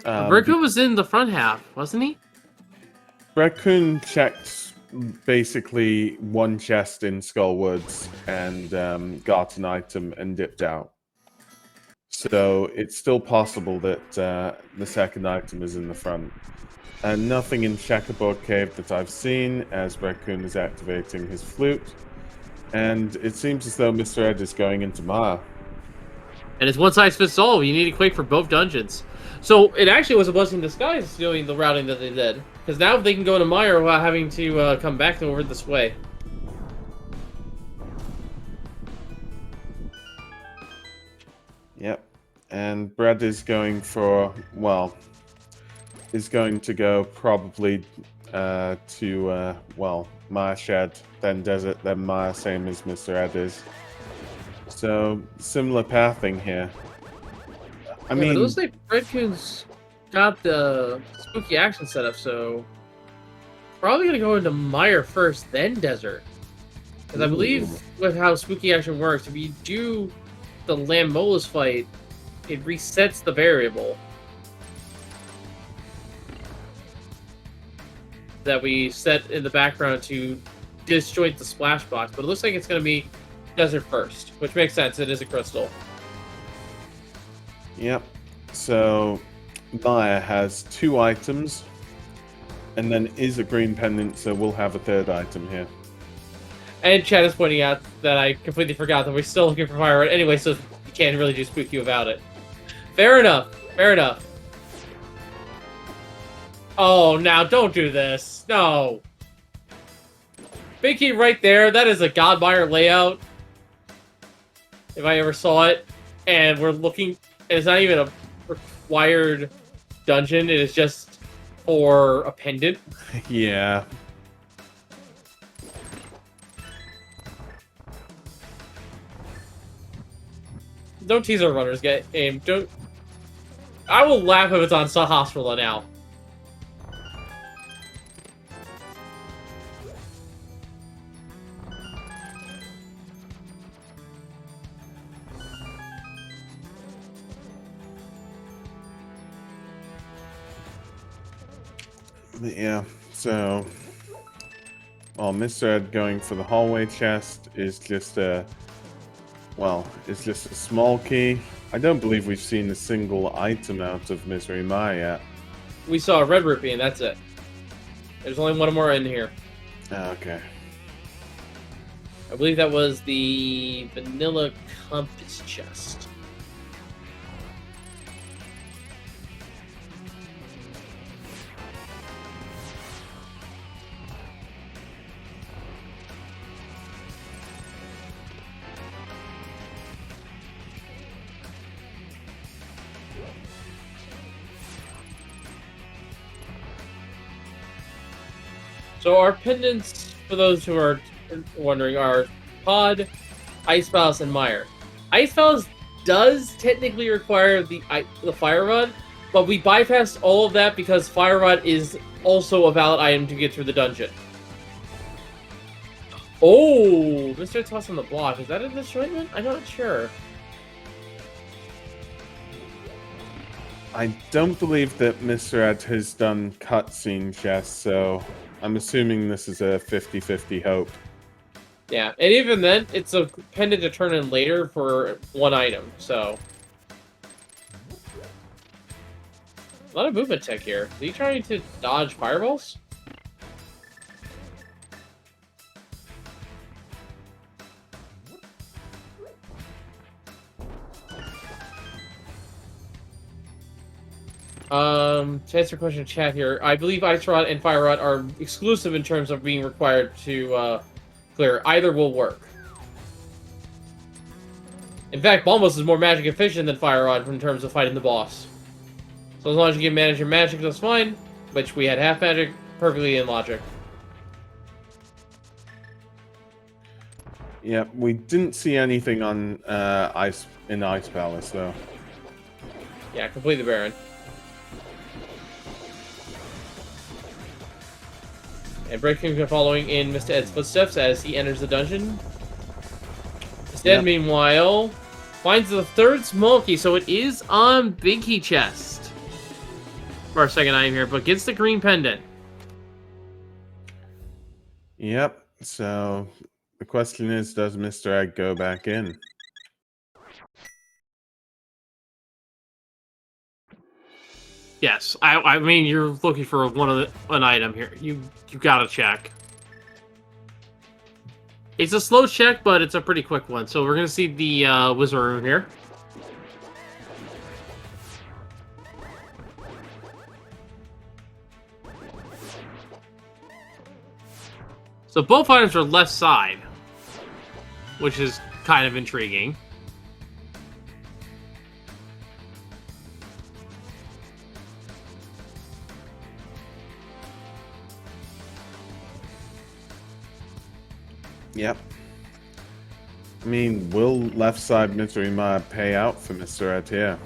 Bread-Kun was in the front half, wasn't he? Bread-Kun checked basically one chest in Skull Woods and got an item and dipped out. So it's still possible that the second item is in the front. And nothing in Checkerboard Cave that I've seen as Bread-Kun is activating his flute. And it seems as though Mr. Ed is going into Maya. And it's one size fits all. You need a Quake for both dungeons. So it actually was a blessing in disguise doing the routing that they did. Because now they can go to Meyer without having to come back over this way. Yep. And Brad is going for, well, is going to go probably to, well, Maya Shed, then Desert, then Maya, same as Mr. Ed is. So, similar pathing here. I mean, it looks like Bread-Kun's got the spooky action set up, so probably gonna go into Meyer first, then Desert. Because I believe with how spooky action works, if you do the Lambolas fight, it resets the variable that we set in the background to disjoint the splash box. But it looks like it's gonna be Desert first, which makes sense. It is a crystal. Yep. So Maya has 2 items, and then is a green pendant, so we'll have a 3rd item here. And Chad is pointing out that I completely forgot that we're still looking for fire. Anyway, so you can't really do spooky without it. Fair enough. Fair enough. Oh, now don't do this. No. Big key right there. That is a Godmire layout. If I ever saw it. And we're looking... It's not even a required dungeon. It is just for a pendant. Yeah. Don't tease our runners, game. Don't... I will laugh if it's on Hospital now. Yeah, so... Well, Mr. Ed going for the hallway chest is just a... Well, it's just a small key. I don't believe we've seen a single item out of Misery Maya yet. We saw a red rupee, and that's it. There's only one more in here. Okay. I believe that was the vanilla compass chest. So our pendants, for those who are wondering, are Pod, Ice Palace, and Mire. Ice Palace does technically require the Fire Rod, but we bypassed all of that because Fire Rod is also a valid item to get through the dungeon. Oh, Mr. Toss on the block. Is that a disjointment? I'm not sure. I don't believe that Mr. Ed has done cutscene chests, so I'm assuming this is a 50-50 hope. Yeah, and even then, it's a pendant to turn in later for one item, so... A lot of movement tech here. Is he trying to dodge fireballs? To answer your question in chat here, I believe Ice Rod and Fire Rod are exclusive in terms of being required to clear. Either will work. In fact, Balmos is more magic efficient than Fire Rod in terms of fighting the boss. So as long as you can manage your magic, that's fine. Which we had half magic, perfectly in logic. Yeah, we didn't see anything on Ice Palace though. Yeah, complete the Baron. And Bread-Kun following in MistaEd's footsteps as he enters the dungeon. MistaEd, meanwhile, finds the third small key, so it is on Big Key Chest. For our second item here, but gets the green pendant. Yep, so the question is, does Mr. Egg go back in? Yes, I mean, you're looking for an item here. You gotta check. It's a slow check, but it's a pretty quick one. So we're gonna see the wizard room here. So both items are left side, which is kind of intriguing. Yep. I mean, will left side Misery Mire pay out for Mr. Ed here?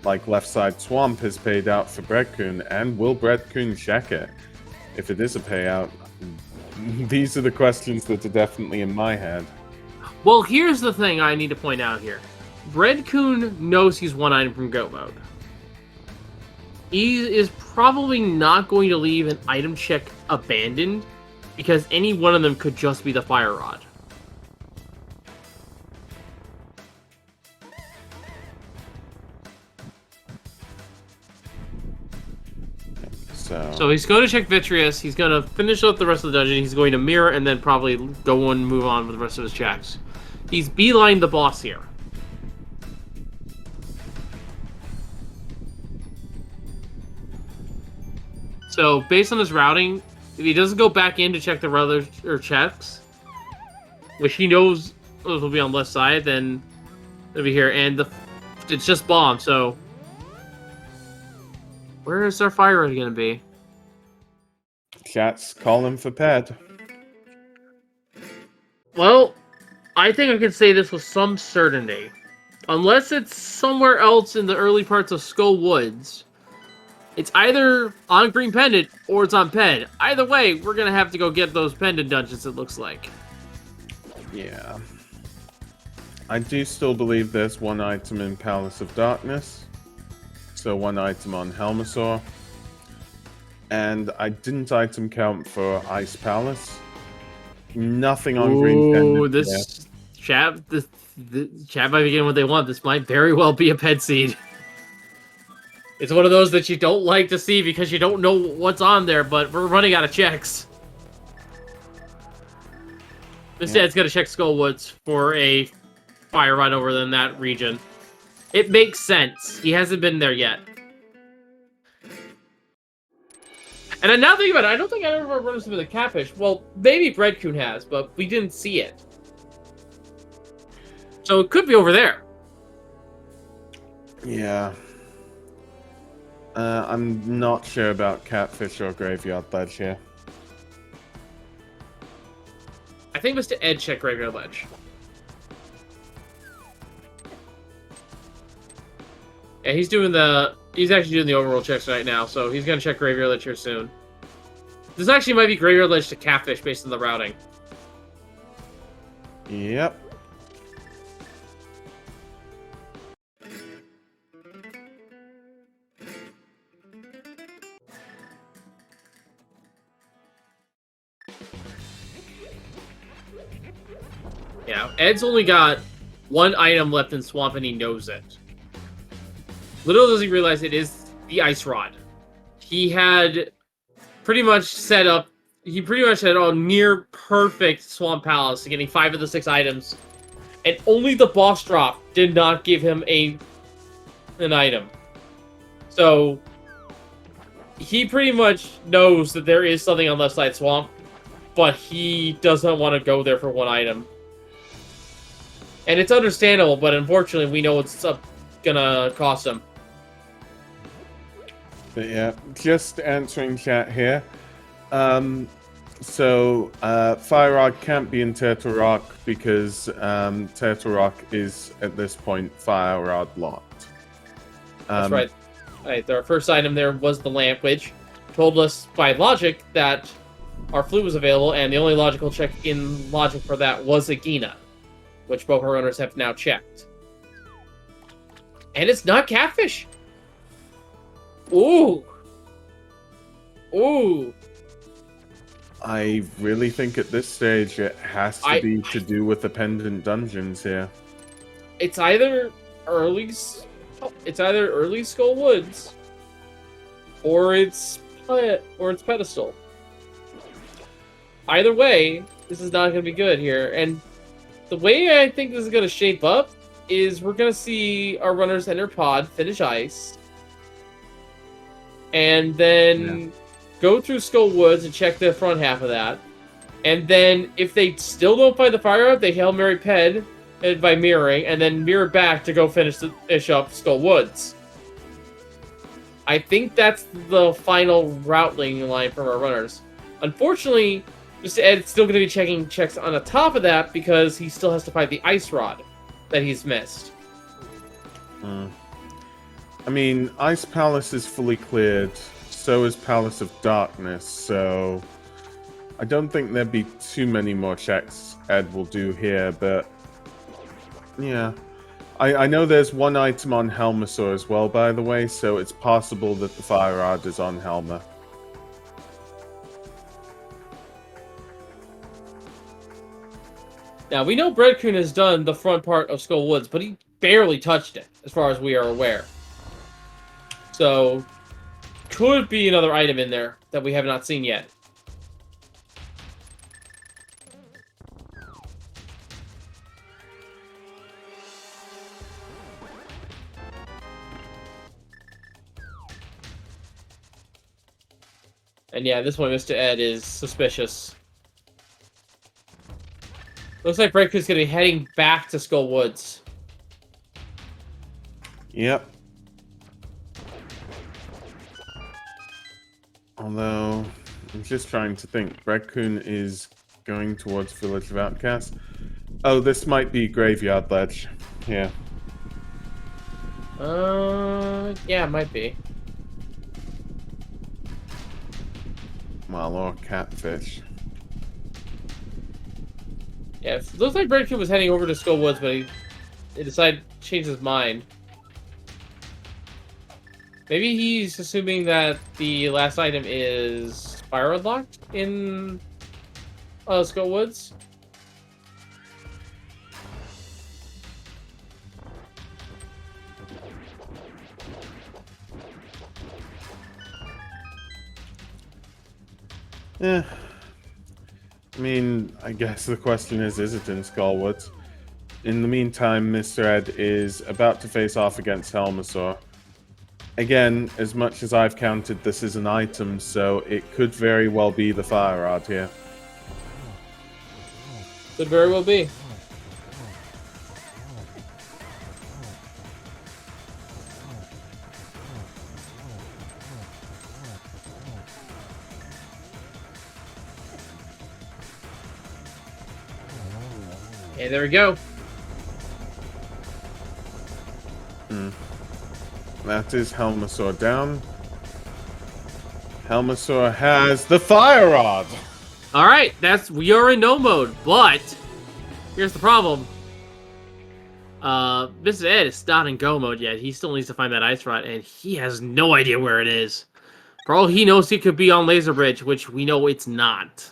Like left side Swamp has paid out for Bread-Kun, and will Bread-Kun check it? If it is a payout, these are the questions that are definitely in my head. Well, here's the thing I need to point out here. Bread-Kun knows he's one item from Go Mode. He is probably not going to leave an item check abandoned, because any one of them could just be the Fire Rod. So he's going to check Vitreous, he's going to finish up the rest of the dungeon, he's going to mirror, and then probably go and move on with the rest of his checks. He's beeline the boss here. So, based on his routing, if he doesn't go back in to check the other checks, which he knows will be on left side, then it'll be here. And it's just bomb, so where is our fire rate going to be? Chat's calling for Ped. Well, I think I can say this with some certainty. Unless it's somewhere else in the early parts of Skull Woods, it's either on Green Pendant or it's on Ped. Either way, we're going to have to go get those Pendant dungeons, it looks like. Yeah. I do still believe there's one item in Palace of Darkness. So one item on Helmasaur. And I didn't item count for Ice Palace. Nothing on Green Pendant. Ooh, this chat, the chat might be getting what they want. This might very well be a Ped Seed. It's one of those that you don't like to see because you don't know what's on there, but we're running out of checks. MistaEd's gonna check Skullwoods for a fire run over in that region. It makes sense. He hasn't been there yet. And I'm now thinking about it, I don't think I ever run into the catfish. Well, maybe Bread-Kun has, but we didn't see it. So it could be over there. Yeah. I'm not sure about catfish or graveyard ledge here. I think MistaEd checked Graveyard Ledge. Yeah, he's actually doing the overall checks right now, so he's gonna check Graveyard Ledge here soon. This actually might be Graveyard Ledge to catfish based on the routing. Yep. Yeah, Ed's only got one item left in Swamp and he knows it. Little does he realize it is the Ice Rod. He had pretty much set up, he pretty much had a near perfect Swamp Palace, getting 5 of the 6 items. And only the boss drop did not give him an item. So, he pretty much knows that there is something on left side Swamp, but he doesn't want to go there for one item. And it's understandable, but unfortunately, we know it's gonna cost him. But yeah, just answering chat here. So, Fire Rod can't be in Turtle Rock because Turtle Rock is, at this point, Fire Rod locked. That's right. Alright, our first item there was the lamp, which told us by logic that our flute was available, and the only logical check in logic for that was Agina, which both our runners have now checked. And it's not catfish! Ooh! Ooh! I really think at this stage it has to be to do with the pendant dungeons here. It's either early Skull Woods, or it's Pedestal. Either way, this is not going to be good here. And the way I think this is going to shape up is we're going to see our runners enter pod, finish ice, and then go through Skull Woods and check the front half of that. And then if they still don't find the fire up, they Hail Mary Ped by mirroring, and then mirror back to go finish up Skull Woods. I think that's the final routing line from our runners. Unfortunately, MistaEd's still going to be checking checks on the top of that because he still has to find the Ice Rod that he's missed. I mean, Ice Palace is fully cleared, so is Palace of Darkness, so I don't think there'd be too many more checks Ed will do here, but yeah. I know there's one item on Helmasaur as well, by the way, so it's possible that the Fire Rod is on Helma. Now, we know Bread-Kun has done the front part of Skull Woods, but he barely touched it, as far as we are aware. So, could be another item in there that we have not seen yet. And yeah, this one, MistaEd, is suspicious. Looks like Bread-Kun's going to be heading back to Skull Woods. Yep. Although, I'm just trying to think. Bread-Kun is going towards Village of Outcasts. Oh, this might be Graveyard Ledge. Yeah. Yeah, it might be. Well, or Catfish. Yeah, it looks like Bread-Kun was heading over to Skull Woods, but he decided to change his mind. Maybe he's assuming that the last item is fire unlocked in Skull Woods. Yeah. I mean, I guess the question is it in Skullwoods? In the meantime, MistaEd is about to face off against Helmasaur. Again, as much as I've counted this as an item, so it could very well be the Fire Rod here. Could very well be. Okay, there we go. That is Helmasaur down. Helmasaur has the Fire Rod! Alright, we are in no mode, but here's the problem. MistaEd is not in go mode yet. He still needs to find that ice rod, and he has no idea where it is. For all he knows, he could be on Laser Bridge, which we know it's not.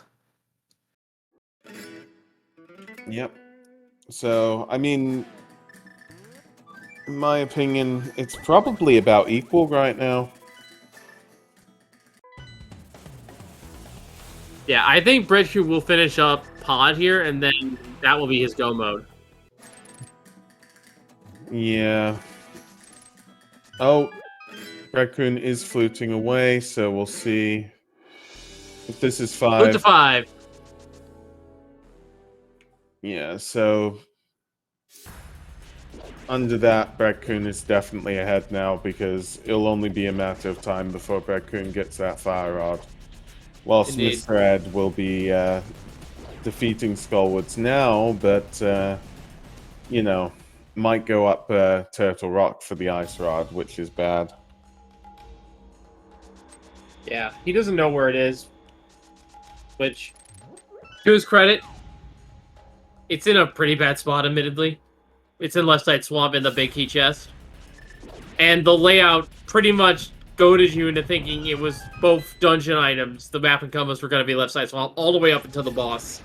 Yep. So, I mean, in my opinion, it's probably about equal right now. Yeah, I think Bread-Kun will finish up Pod here, and then that will be his go mode. Yeah. Oh, Bread-Kun is fluting away, so we'll see if this is 5. Flute to 5. Yeah, so under that, Bread-Kun is definitely ahead now because it'll only be a matter of time before Bread-Kun gets that Fire Rod. Whilst MistaEd will be defeating Skullwoods now, but, you know, might go up Turtle Rock for the Ice Rod, which is bad. Yeah, he doesn't know where it is, which, to his credit, it's in a pretty bad spot, admittedly. It's in Left Side Swamp in the big key chest. And the layout pretty much goaded you into thinking it was both dungeon items. The map and compass were going to be Left Side Swamp all the way up until the boss.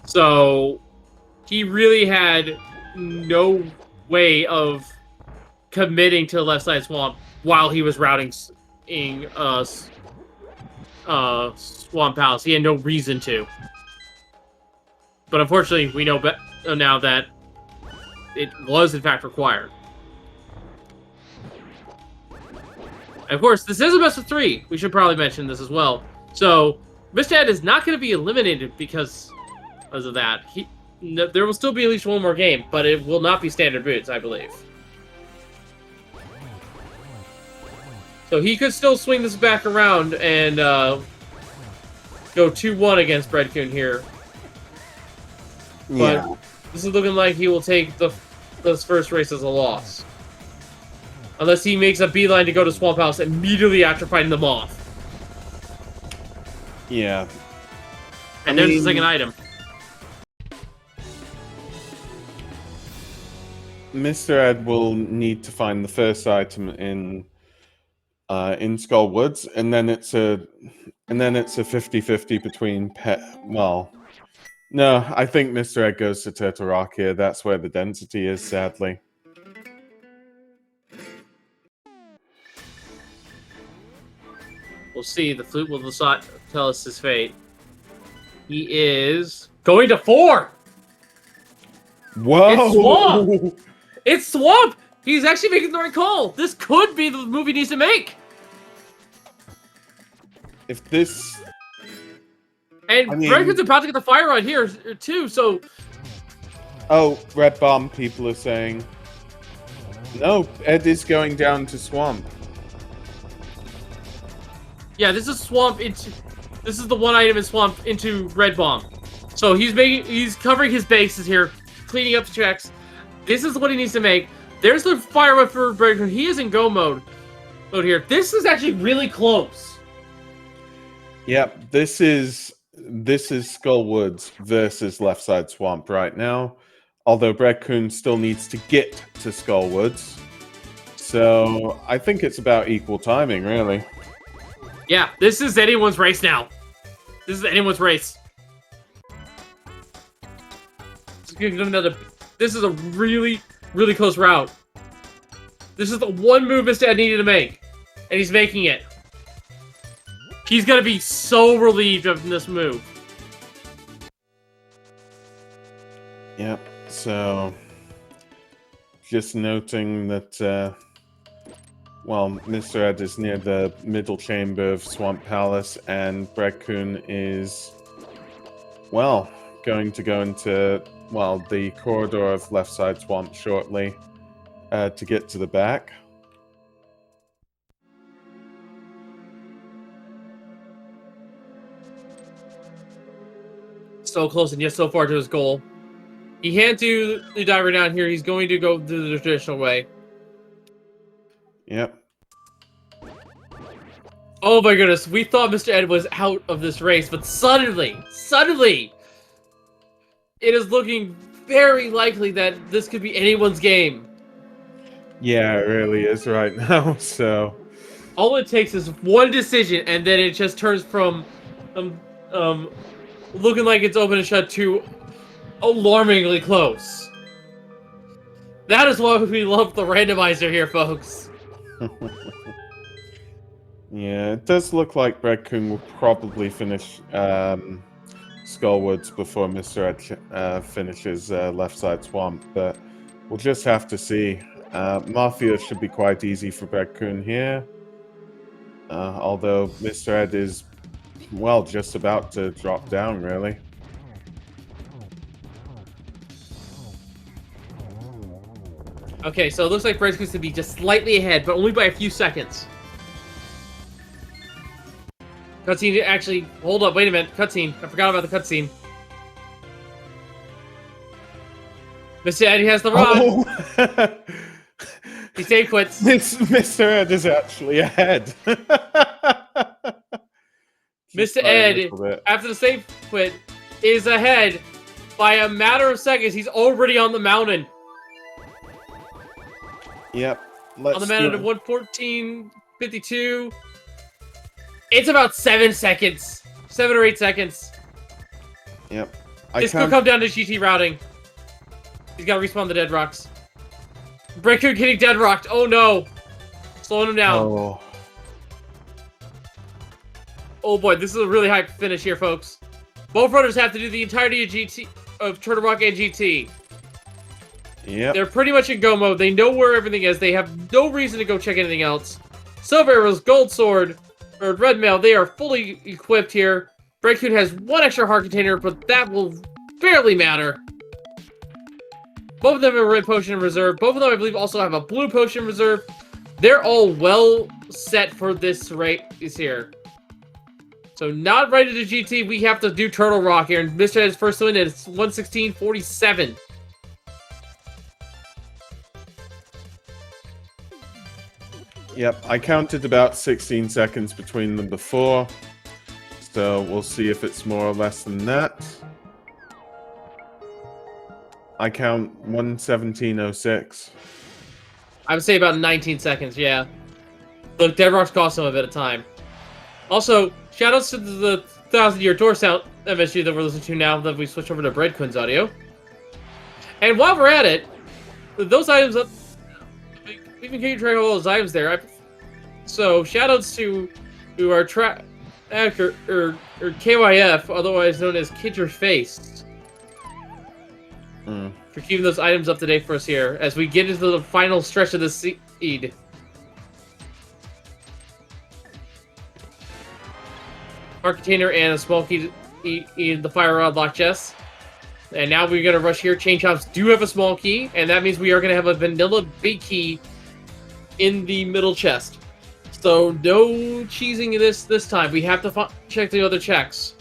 So, he really had no way of committing to Left Side Swamp while he was routing in Swamp Palace. He had no reason to. But unfortunately, we know now that it was, in fact, required. And of course, this is a best of 3. We should probably mention this as well. So, MistaEd is not going to be eliminated because of that. There will still be at least one more game, but it will not be standard boots, I believe. So he could still swing this back around and go 2-1 against Bread-Kun here. But Yeah. this is looking like he will take this first race as a loss. Unless he makes a beeline to go to Swamp House immediately after fighting them off. Yeah. And there's the second item. MistaEd will need to find the first item in Skullwoods, and then it's a 50-50 between well, no, I think MistaEd goes to Turtle Rock here. That's where the density is, sadly. We'll see. The flute will tell us his fate. He is going to 4! Whoa! It's Swamp! It's Swamp! He's actually making the right call! This could be the move he needs to make! If this... And Bread-Kun's about to get the Fire Rod here, too, so... Oh, Red Bomb people are saying... No, Ed is going down to Swamp. Yeah, this is Swamp into... This is the one item in Swamp into Red Bomb. So he's covering his bases here, cleaning up the checks. This is what he needs to make. There's the Fire Rod for Bread-Kun. He is in go mode here. This is actually really close. Yep, this is Skullwoods versus Left Side Swamp right now. Although Bread-Kun still needs to get to Skullwoods. So I think it's about equal timing, really. Yeah, this is anyone's race now. This is anyone's race. This is a really, really close route. This is the one move MistaEd needed to make. And he's making it. He's going to be so relieved of this move. Yep. So, just noting that, well, MistaEd is near the middle chamber of Swamp Palace, and Bread-Kun is, well, going to go into, well, the corridor of left side swamp shortly to get to the back. So close and yet so far to his goal. He can't do the diver down here. He's going to go through the traditional way. Yep. Oh my goodness, we thought MistaEd was out of this race, but suddenly, it is looking very likely that this could be anyone's game. Yeah, it really is right now, so... All it takes is one decision, and then it just turns from, looking like it's open and shut to alarmingly close. That is why we love the randomizer here, folks. Yeah, it does look like Bread-Kun will probably finish Skullwoods before MistaEd finishes left side swamp, but we'll just have to see. Mafia should be quite easy for Bread-Kun here. Although MistaEd is, well, just about to drop down, really. Okay, so it looks like Bread-Kun's to be just slightly ahead, but only by a few seconds. Cutscene, actually, hold up, wait a minute, cutscene. I forgot about the cutscene. MistaEd has the rod. Oh. He save quits. MistaEd is actually ahead. MistaEd, after the save quit, is ahead by a matter of seconds. He's already on the mountain. Yep. On the mountain of 1:14:52. It's about 7 seconds. 7 or 8 seconds. Yep. This could come down to GT routing. He's got to respawn the dead rocks. Bread-Kun getting dead rocked. Oh no. Slowing him down. Oh. Oh boy, this is a really high finish here, folks. Both runners have to do the entirety of Turtle Rock and GT. Yep. They're pretty much in go mode. They know where everything is. They have no reason to go check anything else. Silver Arrows, Gold Sword, or Red Mail, they are fully equipped here. Bread-Kun has one extra heart container, but that will barely matter. Both of them have a red potion in reserve. Both of them, I believe, also have a blue potion in reserve. They're all well set for this race here. So not ready to GT. We have to do Turtle Rock here. And MistaEd's first win is 1:16:47. Yep, I counted about 16 seconds between them before, so we'll see if it's more or less than that. I count 1:17:06. I would say about 19 seconds, yeah. Look, Dead Rocks cost him a bit of time. Also, shoutouts to the 1000-year door sound MSG that we're listening to now that we switched over to Bread-Kun's audio. And while we're at it, those items up... We can keep track of all those items there. So, shoutouts to our track or KYF, otherwise known as Kid Your Face, for keeping those items up to date for us here as we get into the final stretch of the seed. Heart container and a small key in the fire rod lock chest. And now we're gonna rush here. Chain Chomps do have a small key, and that means we are gonna have a vanilla big key in the middle chest. So no cheesing this time. We have to check the other checks.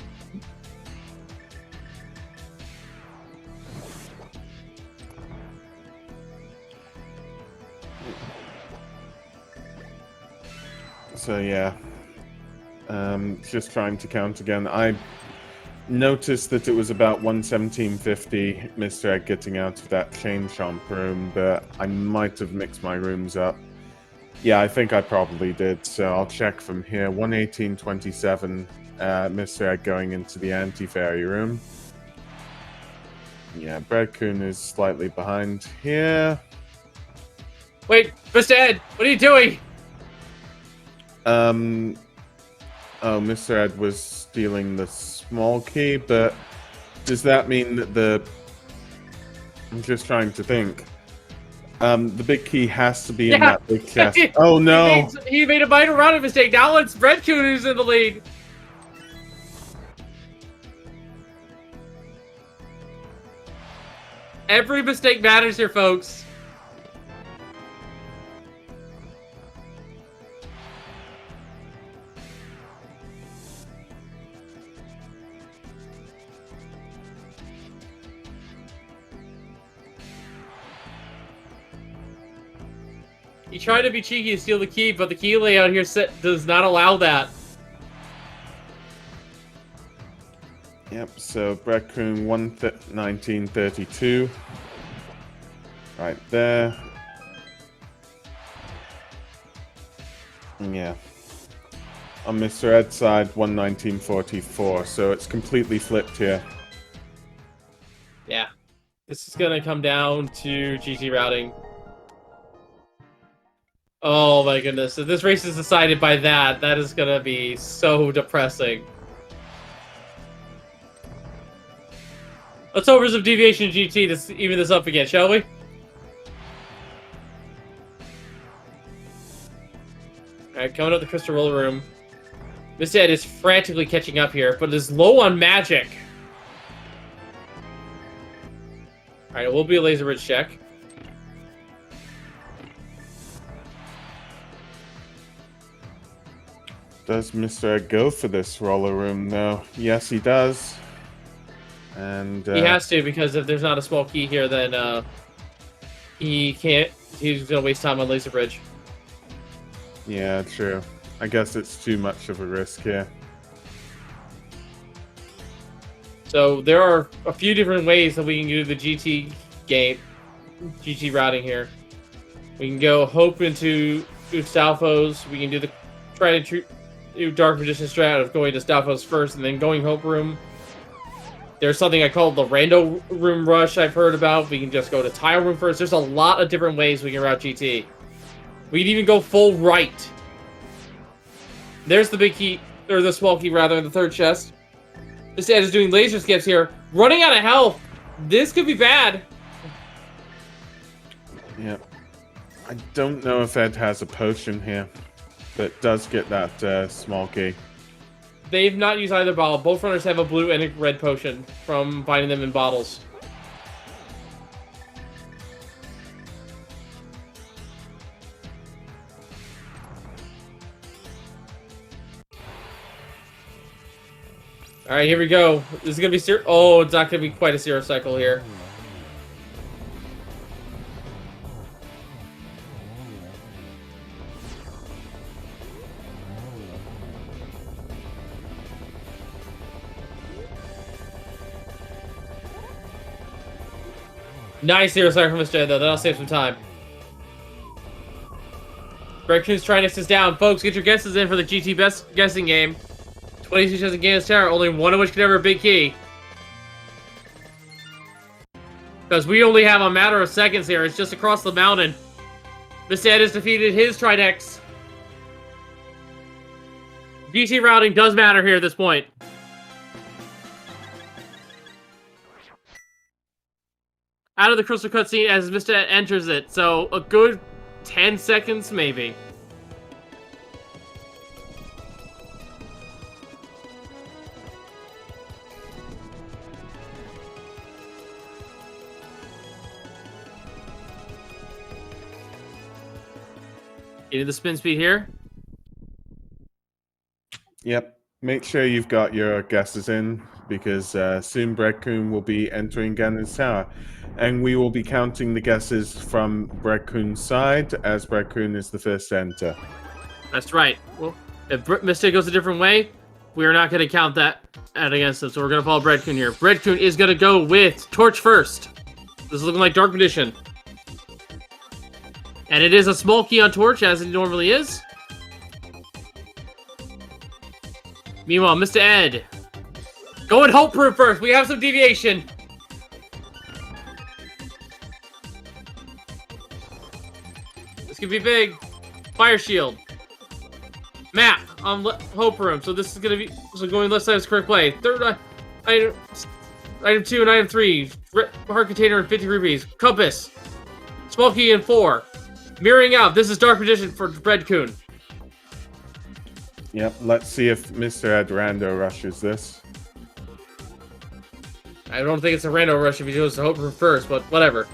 So yeah, just trying to count again. I noticed that it was about 1:17:50 MistaEd getting out of that Chain Chomp room, but I might have mixed my rooms up. Yeah, I think I probably did, so I'll check from here. 1:18:27 MistaEd going into the anti-fairy room. Yeah, Bread-Kun is slightly behind here. Wait, MistaEd, what are you doing? Oh, MistaEd was stealing the small key, but does that mean that the I'm just trying to think. The big key has to be in Yeah. that big chest. Oh no! He made a minor routing mistake. Now it's Bread-Kun who's in the lead. Every mistake matters here, folks. He tried to be cheeky and steal the key, but the key layout here does not allow that. Yep, so Bread-Kun 1932. Right there. Yeah. On Mr. Ed's side, 119.44, so it's completely flipped here. Yeah. This is gonna come down to GT routing. Oh my goodness. If this race is decided by that, that is gonna be so depressing. Let's hope for some deviation GT to even this up again, shall we? Alright, coming up the Crystal Roller Room. MistaEd is frantically catching up here, but is low on magic. Alright, it will be a laser bridge check. Does Mr. Ed go for this roller room, though? Yes, he does. And he has to, because if there's not a small key here, then he can't. He's gonna waste time on laser bridge. Yeah, true. I guess it's too much of a risk here. So there are a few different ways that we can do the GT routing here. We can go Hope into Stalfos. We can do the try to do Dark Magician strat of going to Stalfos first and then going Hope Room. There's something I call the Rando Room Rush I've heard about. We can just go to Tile Room first. There's a lot of different ways we can route GT. We can even go full right. There's the big key, or the small key rather, in the third chest. MistaEd is doing laser skips here. Running out of health. This could be bad. Yeah. I don't know if Ed has a potion here, but does get that small key. They've not used either bottle. Both runners have a blue and a red potion from finding them in bottles. Alright, here we go. This is going to be... Oh, it's not going to be quite a zero cycle here. Nice zero cycle from MistaEd, though. That'll save some time. Bread-Kun's trying to assist down. Folks, get your guesses in for the GT best guessing game. 22 shots in Gain's Tower, only one of which can ever a big key. Because we only have a matter of seconds here. It's just across the mountain. MistaEd has defeated his Tridex. GT routing does matter here at this point. Out of the crystal cutscene as MistaEd enters it, so a good 10 seconds maybe. Getting the spin speed here. Yep. Make sure you've got your guesses in, because soon Bread-Kun will be entering Ganon's Tower. And we will be counting the guesses from Bread-Kun's side, as Bread-Kun is the first to enter. That's right. Well, if MistaEd goes a different way, we are not going to count that against him, so we're going to follow Bread-Kun here. Bread-Kun is going to go with Torch first. This is looking like Dark Magician. And it is a small key on Torch, as it normally is. Meanwhile, MistaEd. Going Hope Room first. We have some deviation. This could be big. Fire Shield. Map on Hope Room. So this is going to be... So going left side is correct play. Third eye... Item 2 and item 3. Heart container and 50 rupees. Compass. Small key and 4. Mirroring out. This is Dark Magician for Bread-Kun. Yep, let's see if Mr. Ed Rando rushes this. I don't think it's a rando rush if he goes to hope for first, but whatever.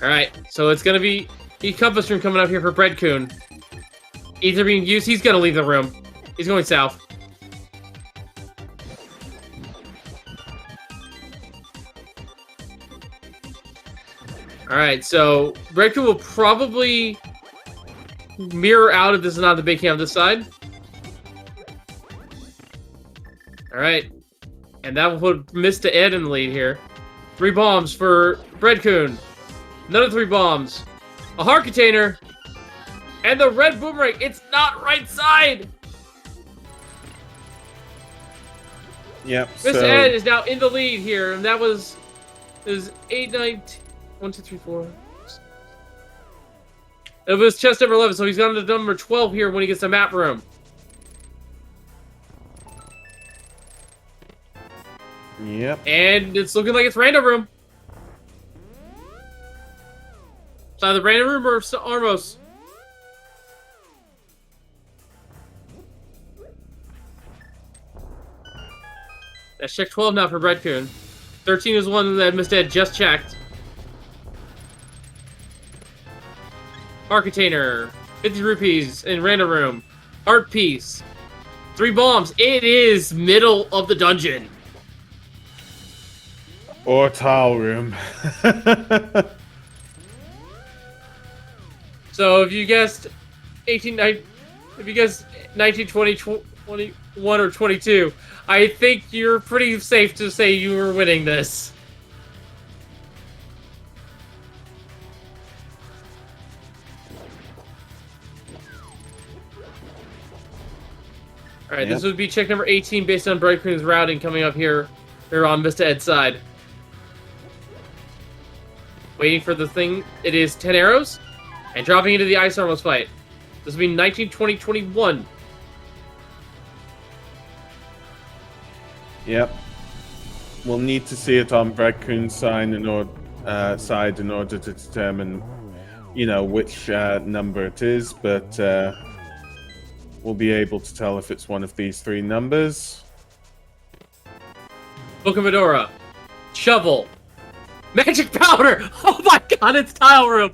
Alright, so it's gonna be the compass room coming up here for Bread-Kun. Either being used, he's gonna leave the room. He's going south. Alright, so Bread-Kun will probably mirror out if this is not the big cam on this side. Alright. And that will put MistaEd in the lead here. 3 bombs for Bread-Kun. Another 3 bombs. A heart container. And the red boomerang. It's not right side. Yep. MistaEd is now in the lead here, and that was 8, 9, 1, 2, 3, 4. It was chest number 11, so he's gone to number 12 here when he gets to map room. Yep. And it's looking like it's random room. It's either random room or Armos. That's check 12 now for Bread-Kun. 13 is one that MistaEd just checked. Heart container. 50 rupees in random room. Art piece. 3 bombs. It is middle of the dungeon. Or tile room. So if you guessed 18, if you guessed 19, 20, 21, or 22, I think you're pretty safe to say you were winning this. Alright, This would be check number 18 based on Bread-Kun's routing coming up here on MistaEd's side. Waiting for the thing. It is 10 arrows. And dropping into the Ice Armos fight. This will be 19, 20, 21. Yep. We'll need to see it on Bread-Kun's side in order to determine, which number it is, but we'll be able to tell if it's one of these 3 numbers. Book of Medora. Shovel. Magic powder! Oh my god, it's tile room!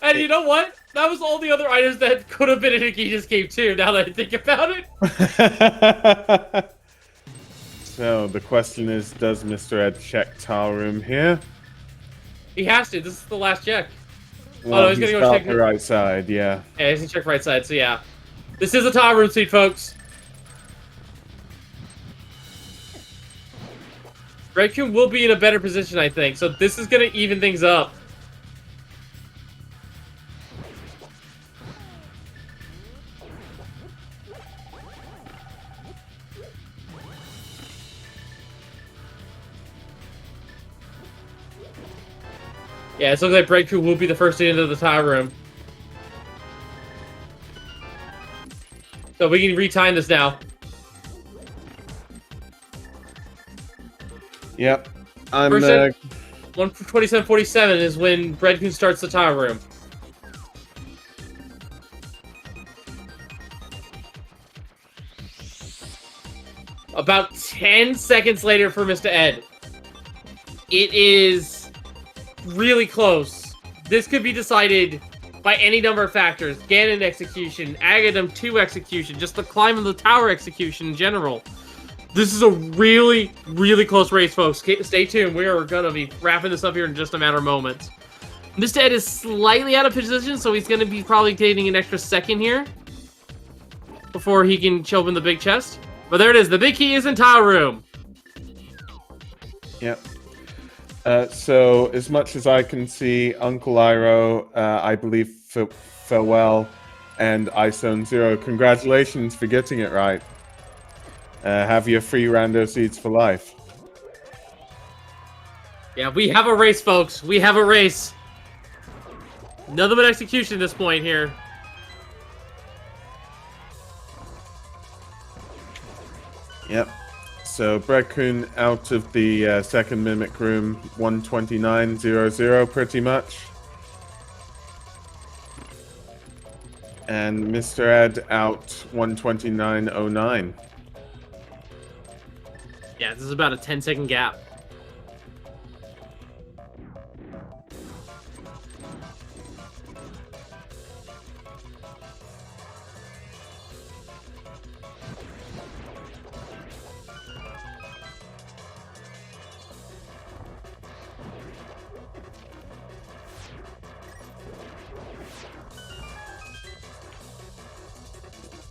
And you know what? That was all the other items that could have been in Akita's game too, now that I think about it. So, the question is, does Mr. Ed check tile room here? He has to, this is the last check. Well, he's gonna go check the right side, yeah. Yeah, he's gonna check right side, so yeah. This is a tile room seat, folks. Bread-Kun will be in a better position, I think, so this is gonna even things up. Yeah, it looks like Bread-Kun will be the first into the tile room. So we can retime this now. Yep. I'm 1:27:47 is when Bread-Kun starts the tile room. About 10 seconds later for MistaEd. It is really close. This could be decided by any number of factors. Ganon execution, Agadam 2 execution, just the climb of the tower execution in general. This is a really, really close race, folks. Stay tuned. We are going to be wrapping this up here in just a matter of moments. MistaEd is slightly out of position, so he's going to be probably taking an extra second here before he can open the big chest. But there it is. The big key is in tile room. Yep. So, as much as I can see, Uncle Iroh, I believe, Farewell, and Izone Zero, congratulations for getting it right. Have your free rando seeds for life. Yeah, we have a race, folks. We have a race. Nothing but execution at this point here. Yep. So Bread-Kun out of the second mimic room, 129.00 pretty much. And MistaEd out 129.09. Yeah, this is about a 10-second gap.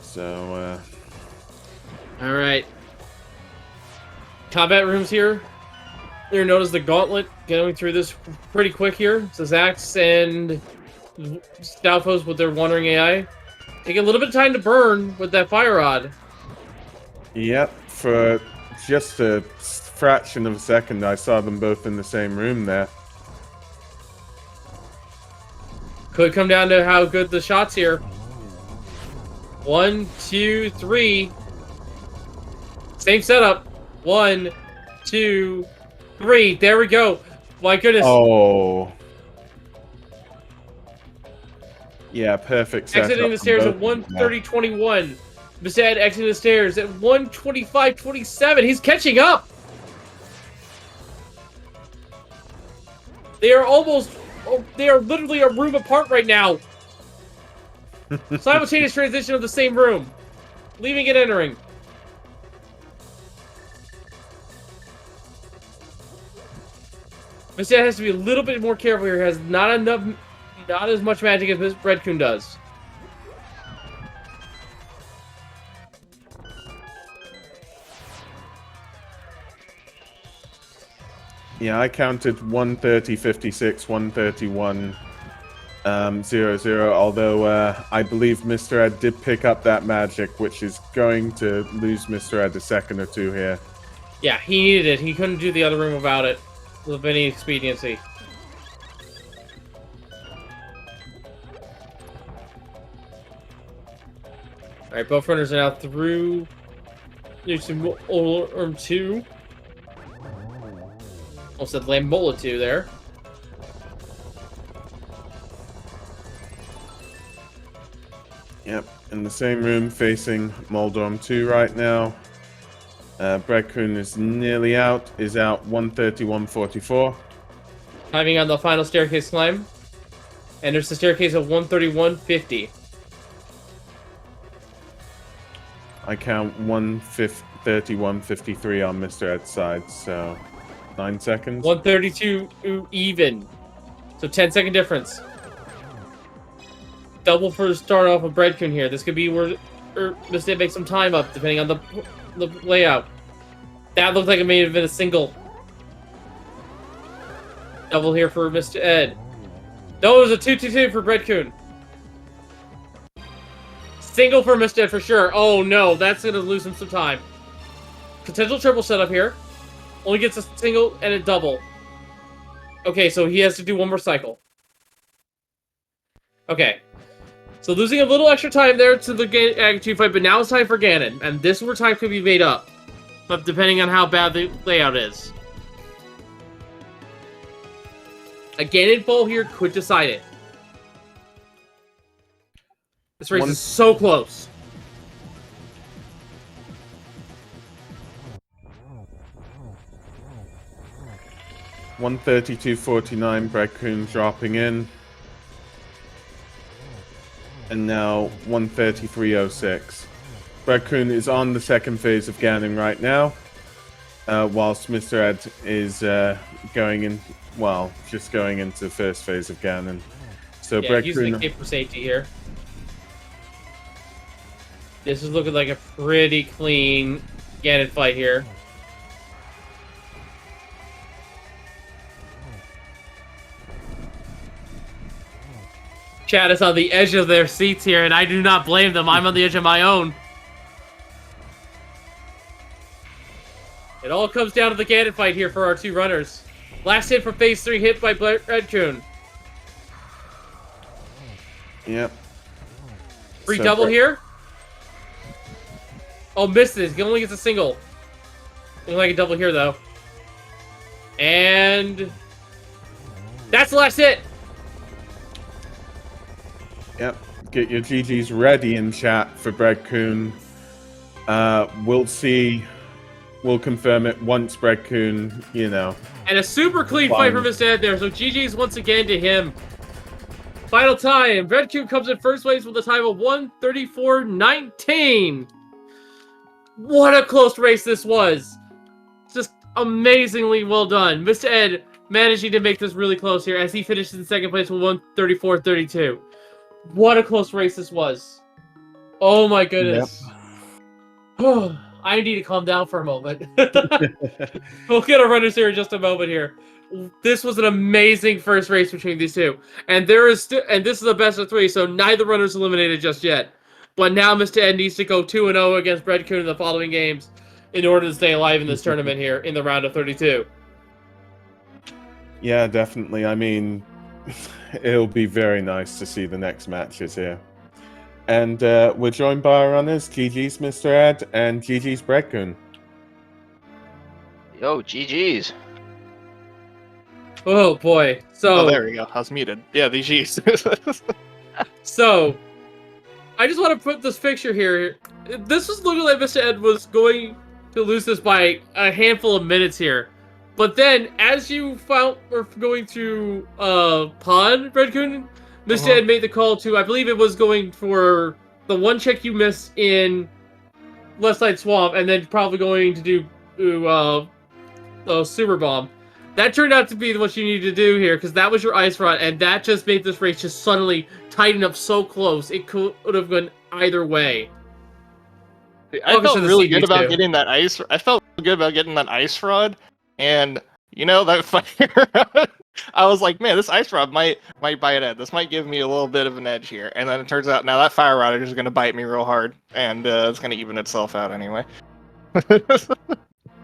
So, All right. Combat rooms here. They're known as the Gauntlet. Going through this pretty quick here. So Zax and Stalfos with their Wandering AI. Take a little bit of time to burn with that Fire Rod. yep, for just a fraction of a second, I saw them both in the same room there. Could come down to how good the shots here. 1, 2, 3. Same setup. 1, 2, 3. There we go. My goodness. Oh. Yeah, perfect setup. Exiting the stairs at 1:30:21. MistaEd exiting the stairs at 1:25:27. He's catching up. They are almost. Oh, they are literally a room apart right now. Simultaneous transition of the same room. Leaving and entering. MistaEd has to be a little bit more careful here. Has not as much magic as Bread-Kun does. Yeah, I counted 130.56, 131.00, although I believe MistaEd did pick up that magic, which is going to lose MistaEd a second or two here. Yeah, he needed it. He couldn't do the other room without it with any expediency. Alright, both runners are now through. There's some Room 2. Almost said Lambola 2 there. Yep, in the same room facing Moldorm 2 right now. Bread-Kun is nearly out, is out 131.44. Timing on the final staircase climb. And there's the staircase of 131.50. I count 131.53 on MistaEd's side, so 9 seconds. 132 even. So 10-second difference. Double for the start off of Bread-Kun here. This could be where MistaEd makes some time up, depending on the layout. That looked like it may have been a single. Double here for MistaEd. No, it was a 2-2-2 for Bread-Kun. Single for MistaEd for sure. Oh no, that's going to lose him some time. Potential triple setup here. Only gets a single and a double. Okay, so he has to do one more cycle. Okay. So losing a little extra time there to the Ag2 fight, but now it's time for Ganon. And this is where time could be made up. But depending on how bad the layout is. A Ganon fall here could decide it. This race is so close. $132.49, Bread-Kun dropping in. And now 133.06. Bread-Kun is on the second phase of Ganon right now. Whilst MistaEd is going in, well, just going into the first phase of Ganon. So yeah, Bread-Kun using the cape for safety here. This is looking like a pretty clean Ganon fight here. Chat is on the edge of their seats here, and I do not blame them. I'm on the edge of my own. It all comes down to the Ganon fight here for our two runners. Last hit for phase 3 hit by Bread-Kun. Yep. Free So double here. Oh, missed it. He only gets a single. Looks like a double here, though. And... that's the last hit! Yep. Get your GGs ready in chat for Bread-Kun. We'll see. We'll confirm it once Bread-Kun, you know. And a super clean fight from MistaEd there, so GG's once again to him. Final time. Bread-Kun comes in first place with a time of 1:34.19. What a close race this was. Just amazingly well done. MistaEd managing to make this really close here as he finishes in second place with 1:34.32. What a close race this was. Oh my goodness. Yep. I need to calm down for a moment. We'll get our runners here in just a moment here. This was an amazing first race between these two. And this is the best of 3, so neither runner's eliminated just yet. But now MistaEd needs to go 2-0 against Bread-Kun in the following games in order to stay alive in this tournament here in the round of 32. Yeah, definitely. I mean, it'll be very nice to see the next matches here. And we're joined by our runners, GG's MistaEd and GG's Bread-Kun. Yo, GG's. Oh boy. So there we go. I was muted. Yeah, the G's. So I just want to put this picture here. This was looking like MistaEd was going to lose this by a handful of minutes here. But then, as you were going to pawn Bread-Kun, MistaEd made the call to, I believe it was going for the one check you missed in left side swamp, and then probably going to do super bomb. That turned out to be what you needed to do here, because that was your ice rod, and that just made this race just suddenly tighten up so close. It could have gone either way. I felt really good about getting that ice. I felt good about getting that ice rod, and you know that fire. I was like, man, this ice rod might bite it. This might give me a little bit of an edge here. And then it turns out now that fire rod is going to bite me real hard, and it's going to even itself out anyway.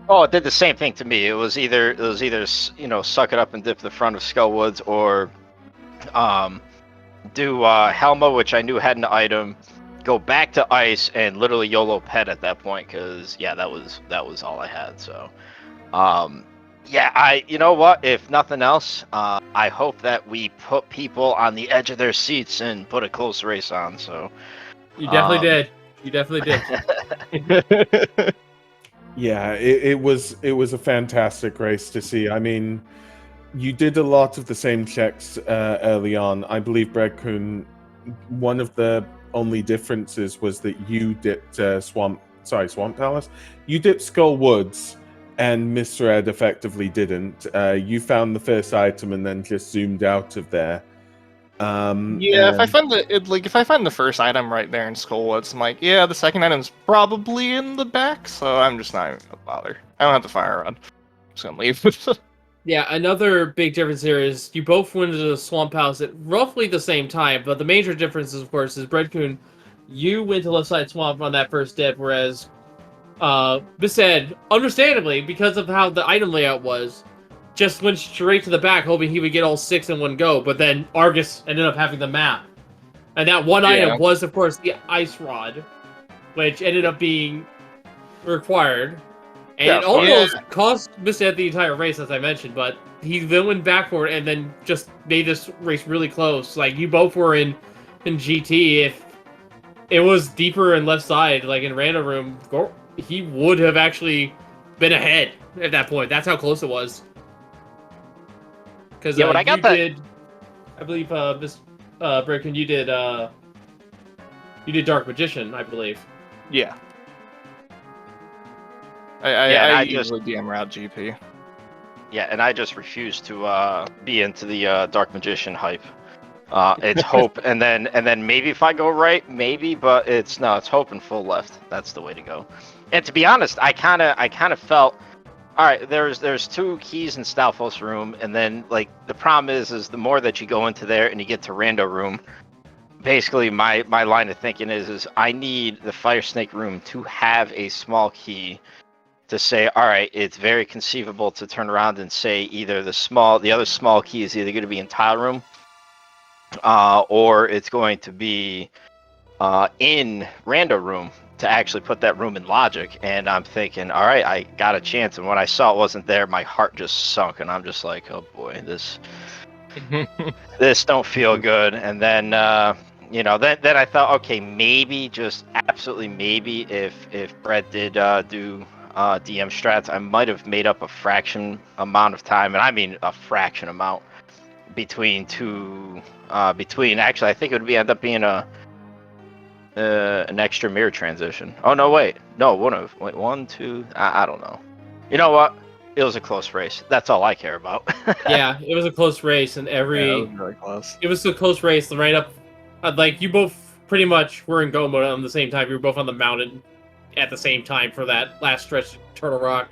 Oh, it did the same thing to me. It was either you know, suck it up and dip the front of Skullwoods, or do Helma, which I knew had an item, go back to ice and literally YOLO pet at that point, because yeah, that was all I had. So yeah, you know what, if nothing else, I hope that we put people on the edge of their seats and put a close race on. So you definitely did. You definitely did. Yeah, it was a fantastic race to see. I mean, you did a lot of the same checks early on. I believe Bread-Kun, one of the only differences was that you dipped Swamp Palace. You dipped Skull Woods, and MistaEd effectively didn't. You found the first item and then just zoomed out of there. Yeah, if I find the first item right there in Skullwoods, I'm like, yeah, the second item's probably in the back, so I'm just not even gonna bother. I don't have to fire around. I'm just gonna leave. Yeah, another big difference here is you both went into the Swamp House at roughly the same time, but the major difference, of course, is Bread-Kun, you went to left side swamp on that first dip, whereas MistaEd, understandably, because of how the item layout was, just went straight to the back, hoping he would get all 6 in one go, but then Argus ended up having the map. And that one item was, of course, the Ice Rod, which ended up being required. And it almost cost MistaEd the entire race, as I mentioned, but he then went back for it and then just made this race really close. Like, you both were in GT. If it was deeper in left side, like in random room, he would have actually been ahead at that point. That's how close it was. Because yeah, when I got that, I believe Bread-Kun, you did Dark Magician, I believe. Yeah. I usually DM route GP. Yeah, and I just refuse to be into the Dark Magician hype. It's hope, and then maybe if I go right, maybe, but it's hope and full left. That's the way to go. And to be honest, I kind of felt. All right, there's 2 keys in Stalfos room, and then like the problem is the more that you go into there and you get to Rando room, basically my line of thinking is I need the Fire Snake room to have a small key, to say, all right, it's very conceivable to turn around and say either the other small key is either going to be in tile room, or it's going to be in rando room, to actually put that room in logic. And I'm thinking, all right, I got a chance. And when I saw it wasn't there, my heart just sunk, and I'm just like, oh boy, this don't feel good. And then then I thought, okay, maybe, just absolutely maybe, if Brett did do DM strats, I might have made up a fraction amount of time, and I mean a fraction amount, between actually I think it would end up being an extra mirror transition. Oh no, wait, no, one, two, I don't know. You know what? It was a close race. That's all I care about. Yeah, it was a close race, and Yeah, it was really close. It was a close race right up. Like, you both pretty much were in go mode on the same time. You were both on the mountain at the same time for that last stretch of Turtle Rock.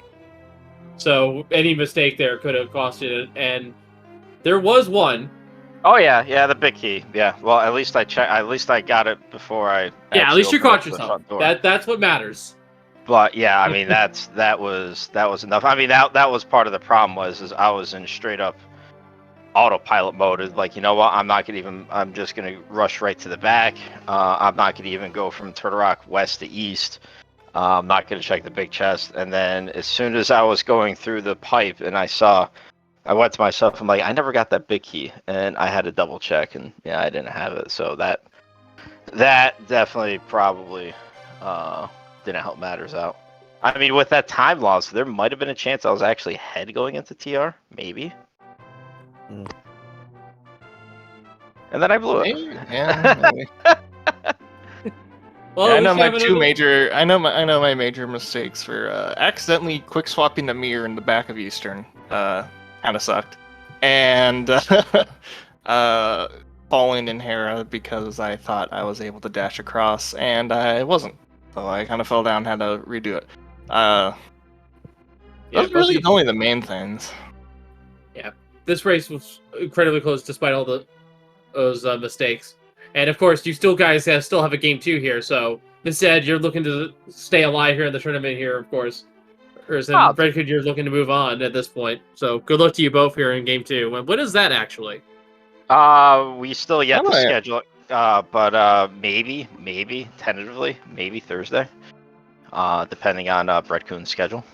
So any mistake there could have costed it, and there was one. Oh yeah, the big key. Yeah, well, at least I checked. At least I got it before I. Yeah, at least you caught yourself. That's what matters. But yeah, I mean that was enough. I mean that was part of the problem is I was in straight up autopilot mode. It's like, you know what? I'm just gonna rush right to the back. I'm not gonna even go from Turtle Rock west to east. I'm not gonna check the big chest. And then as soon as I was going through the pipe and I went to myself, I'm like, I never got that big key, and I had to double check, and yeah, I didn't have it. So that definitely probably didn't help matters out. I mean, with that time loss, there might have been a chance I was actually ahead going into TR, maybe. And then I blew it. Yeah, maybe. Well, yeah, I know my major mistakes were accidentally quick swapping the mirror in the back of Eastern. Kind of sucked, and falling in Hera because I thought I was able to dash across, and I wasn't. So I kind of fell down, had to redo it. Those are really only the main things. Yeah, this race was incredibly close despite all those mistakes. And of course, you still have a game 2 here. So instead, you're looking to stay alive here in the tournament here, of course. Or is it Bread-Kun, you're looking to move on at this point? So good luck to you both here in game 2. When is that actually? We still yet to schedule it, but maybe tentatively, maybe Thursday, depending on Bread-Kun's schedule.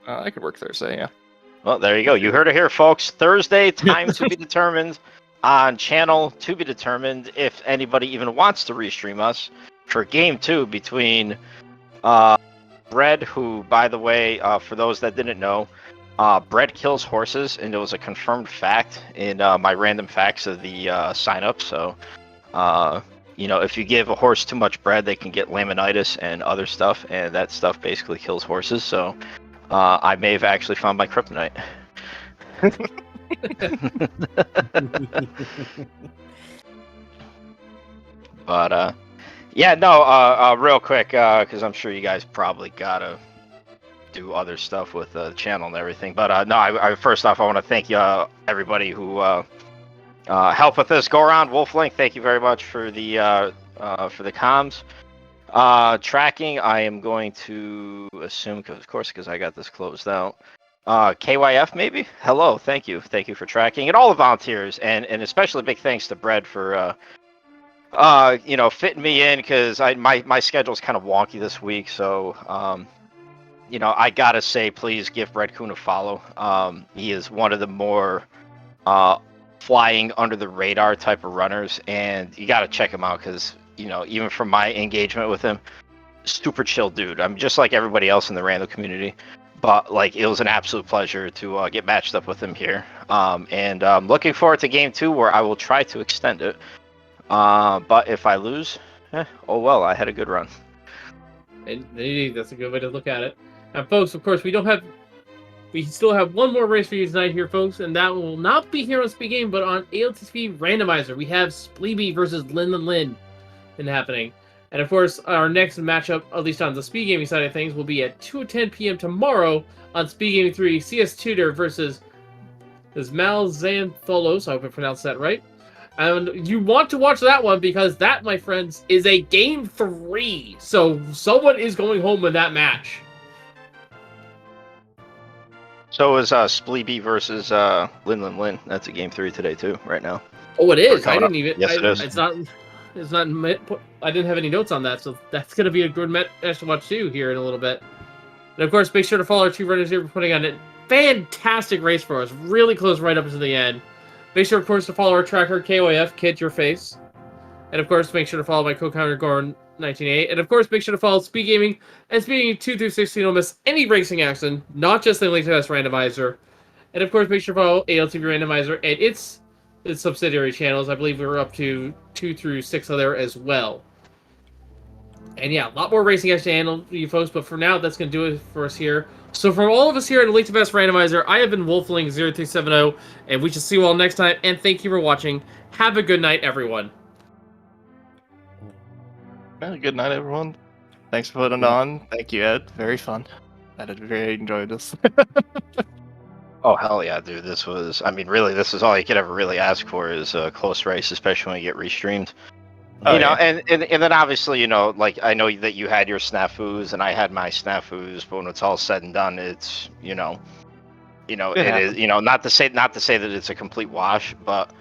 I could work Thursday, yeah. Well, there you go. You heard it here, folks. Thursday, time to be determined, on channel to be determined, if anybody even wants to restream us for game 2 between Bread, who, by the way, for those that didn't know, Bread kills horses, and it was a confirmed fact in my random facts of the sign-up. So, if you give a horse too much bread, they can get laminitis and other stuff, and that stuff basically kills horses. So, I may have actually found my kryptonite. But yeah, no, real quick, because I'm sure you guys probably gotta do other stuff with the channel and everything. But no, I first off, I want to thank everybody who helped with this go around. Wolflink, thank you very much for the comms. Tracking, I am going to assume, because I got this closed out. KYF maybe? Hello, thank you for tracking, and all the volunteers, and especially big thanks to Bread for fitting me in, because my schedule's kind of wonky this week. So I gotta say, please give Bread-Kun a follow. He is one of the more flying under the radar type of runners, and you gotta check him out, because even from my engagement with him, super chill dude. I'm just like everybody else in the random community, but like, it was an absolute pleasure to get matched up with him here. And looking forward to game 2, where I will try to extend it. But if I lose, oh well, I had a good run. Indeed, that's a good way to look at it. And folks, of course, we still have one more race for you tonight here, folks, and that will not be here on SpeedGaming, but on ALTTPR Randomizer. We have Spleeby versus Lin happening. And of course, our next matchup, at least on the SpeedGaming side of things, will be at 2:10 p.m. tomorrow on SpeedGaming 3, CS Tutor versus Malzantholos. I hope I pronounced that right. And you want to watch that one, because that, my friends, is a game 3. So someone is going home in that match. So is Spleeby versus Lin. That's a game 3 today too, right now. Oh, it is. I coming didn't up. even. Yes, it is. It's not. It's not. I didn't have any notes on that, so that's gonna be a good match to watch too here in a little bit. And of course, make sure to follow our 2 runners here for putting on a fantastic race for us. Really close right up to the end. Make sure, of course, to follow our tracker KYF Kid Your Face, and of course, make sure to follow my co-counter Goran1988, and of course, make sure to follow SpeedGaming and SpeedGaming 2 through 16. Don't miss any racing action, not just the ALTTPR randomizer. And of course, make sure to follow ALTTPR randomizer and its subsidiary channels. I believe we're up to 2 through 6 there as well. And yeah, a lot more racing action to handle for you folks, but for now, that's going to do it for us here. So from all of us here at ALTTPR Randomizer, I have been Wolfling0370, and we shall see you all next time, and thank you for watching. Have a good night, everyone. Yeah, good night, everyone. Thanks for putting it on. Thank you, Ed. Very fun. I did very enjoy this. Oh, hell yeah, dude. This was, I mean, really, this is all you could ever really ask for is a close race, especially when you get restreamed. Oh, you know, yeah. and then obviously, you know, like, I know that you had your snafus and I had my snafus, but when it's all said and done, it's, you know, it is, you know, not to say that it's a complete wash, but,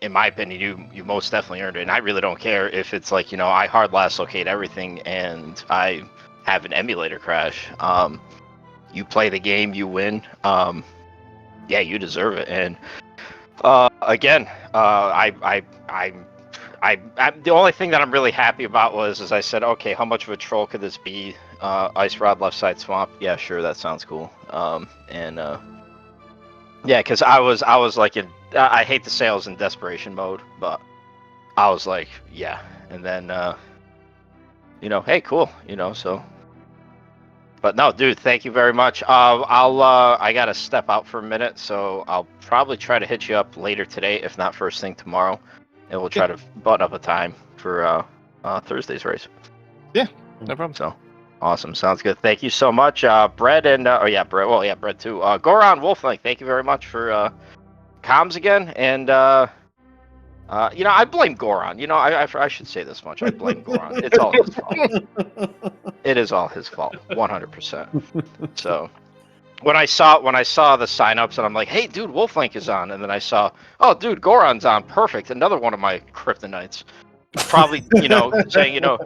in my opinion, you most definitely earned it. And I really don't care if it's like, you know, I hard last locate everything and I have an emulator crash. You play the game, you win. Yeah, you deserve it. And again, the only thing that I'm really happy about was I said, okay, how much of a troll could this be? Ice Rod left side swamp. Yeah, sure, that sounds cool. Yeah, because I was like I hate to say I was in desperation mode, but I was like, yeah. And then you know, hey, cool, you know, so. But no, dude, thank you very much. I gotta step out for a minute, so I'll probably try to hit you up later today, if not first thing tomorrow, and we'll try to button up a time for Thursday's race. Yeah, no problem. So awesome, sounds good. Thank you so much, Bread and Bread. Well, yeah, Bread too. Goran Wolfling, thank you very much for comms again, and you know, I blame Goran. You know, I should say this much. I blame Goran. It's all his fault. It is all his fault, 100%. So, when I saw the signups and I'm like, hey, dude, Wolflink is on, and then I saw, oh, dude, Goran's on, perfect, another one of my kryptonites. Probably, you know, saying, you know,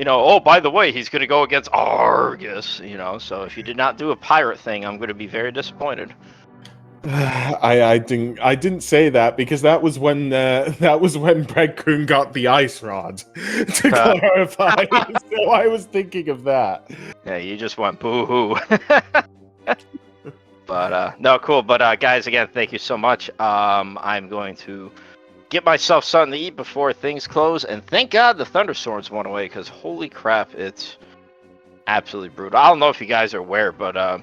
oh, by the way, he's gonna go against Argus, you know. So if you did not do a pirate thing, I'm gonna be very disappointed. I didn't say that because that was when Bread-Kun got the ice rod. To clarify, so I was thinking of that. Yeah, you just went boo-hoo. But no, cool. But guys, again, thank you so much. I'm going to get myself something to eat before things close, and thank God the thunderstorms went away because holy crap, it's absolutely brutal. I don't know if you guys are aware, but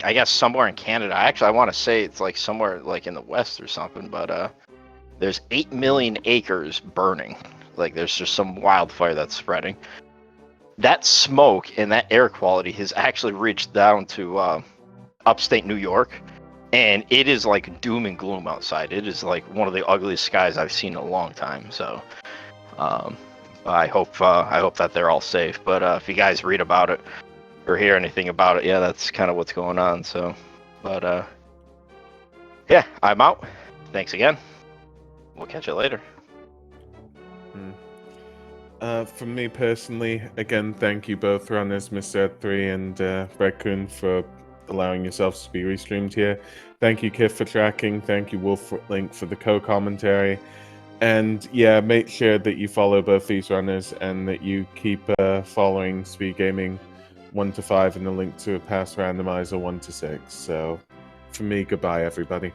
I guess somewhere in Canada, actually, I want to say it's like somewhere like in the West or something, but there's 8 million acres burning. Like there's just some wildfire that's spreading. That smoke and that air quality has actually reached down to upstate New York, and it is like doom and gloom outside. It is like one of the ugliest skies I've seen in a long time. So I hope that they're all safe. But if you guys read about it or hear anything about it, yeah, that's kind of what's going on. So, but yeah, I'm out. Thanks again. We'll catch you later. From me personally, again, thank you both runners, MistaEd3 and Bread-Kun, for allowing yourselves to be restreamed here. Thank you, Kif, for tracking. Thank you, Wolflink, for the co-commentary. And yeah, make sure that you follow both these runners and that you keep following SpeedGaming 1 to 5 and the link to a past randomizer 1 to 6. So, for me, goodbye, everybody.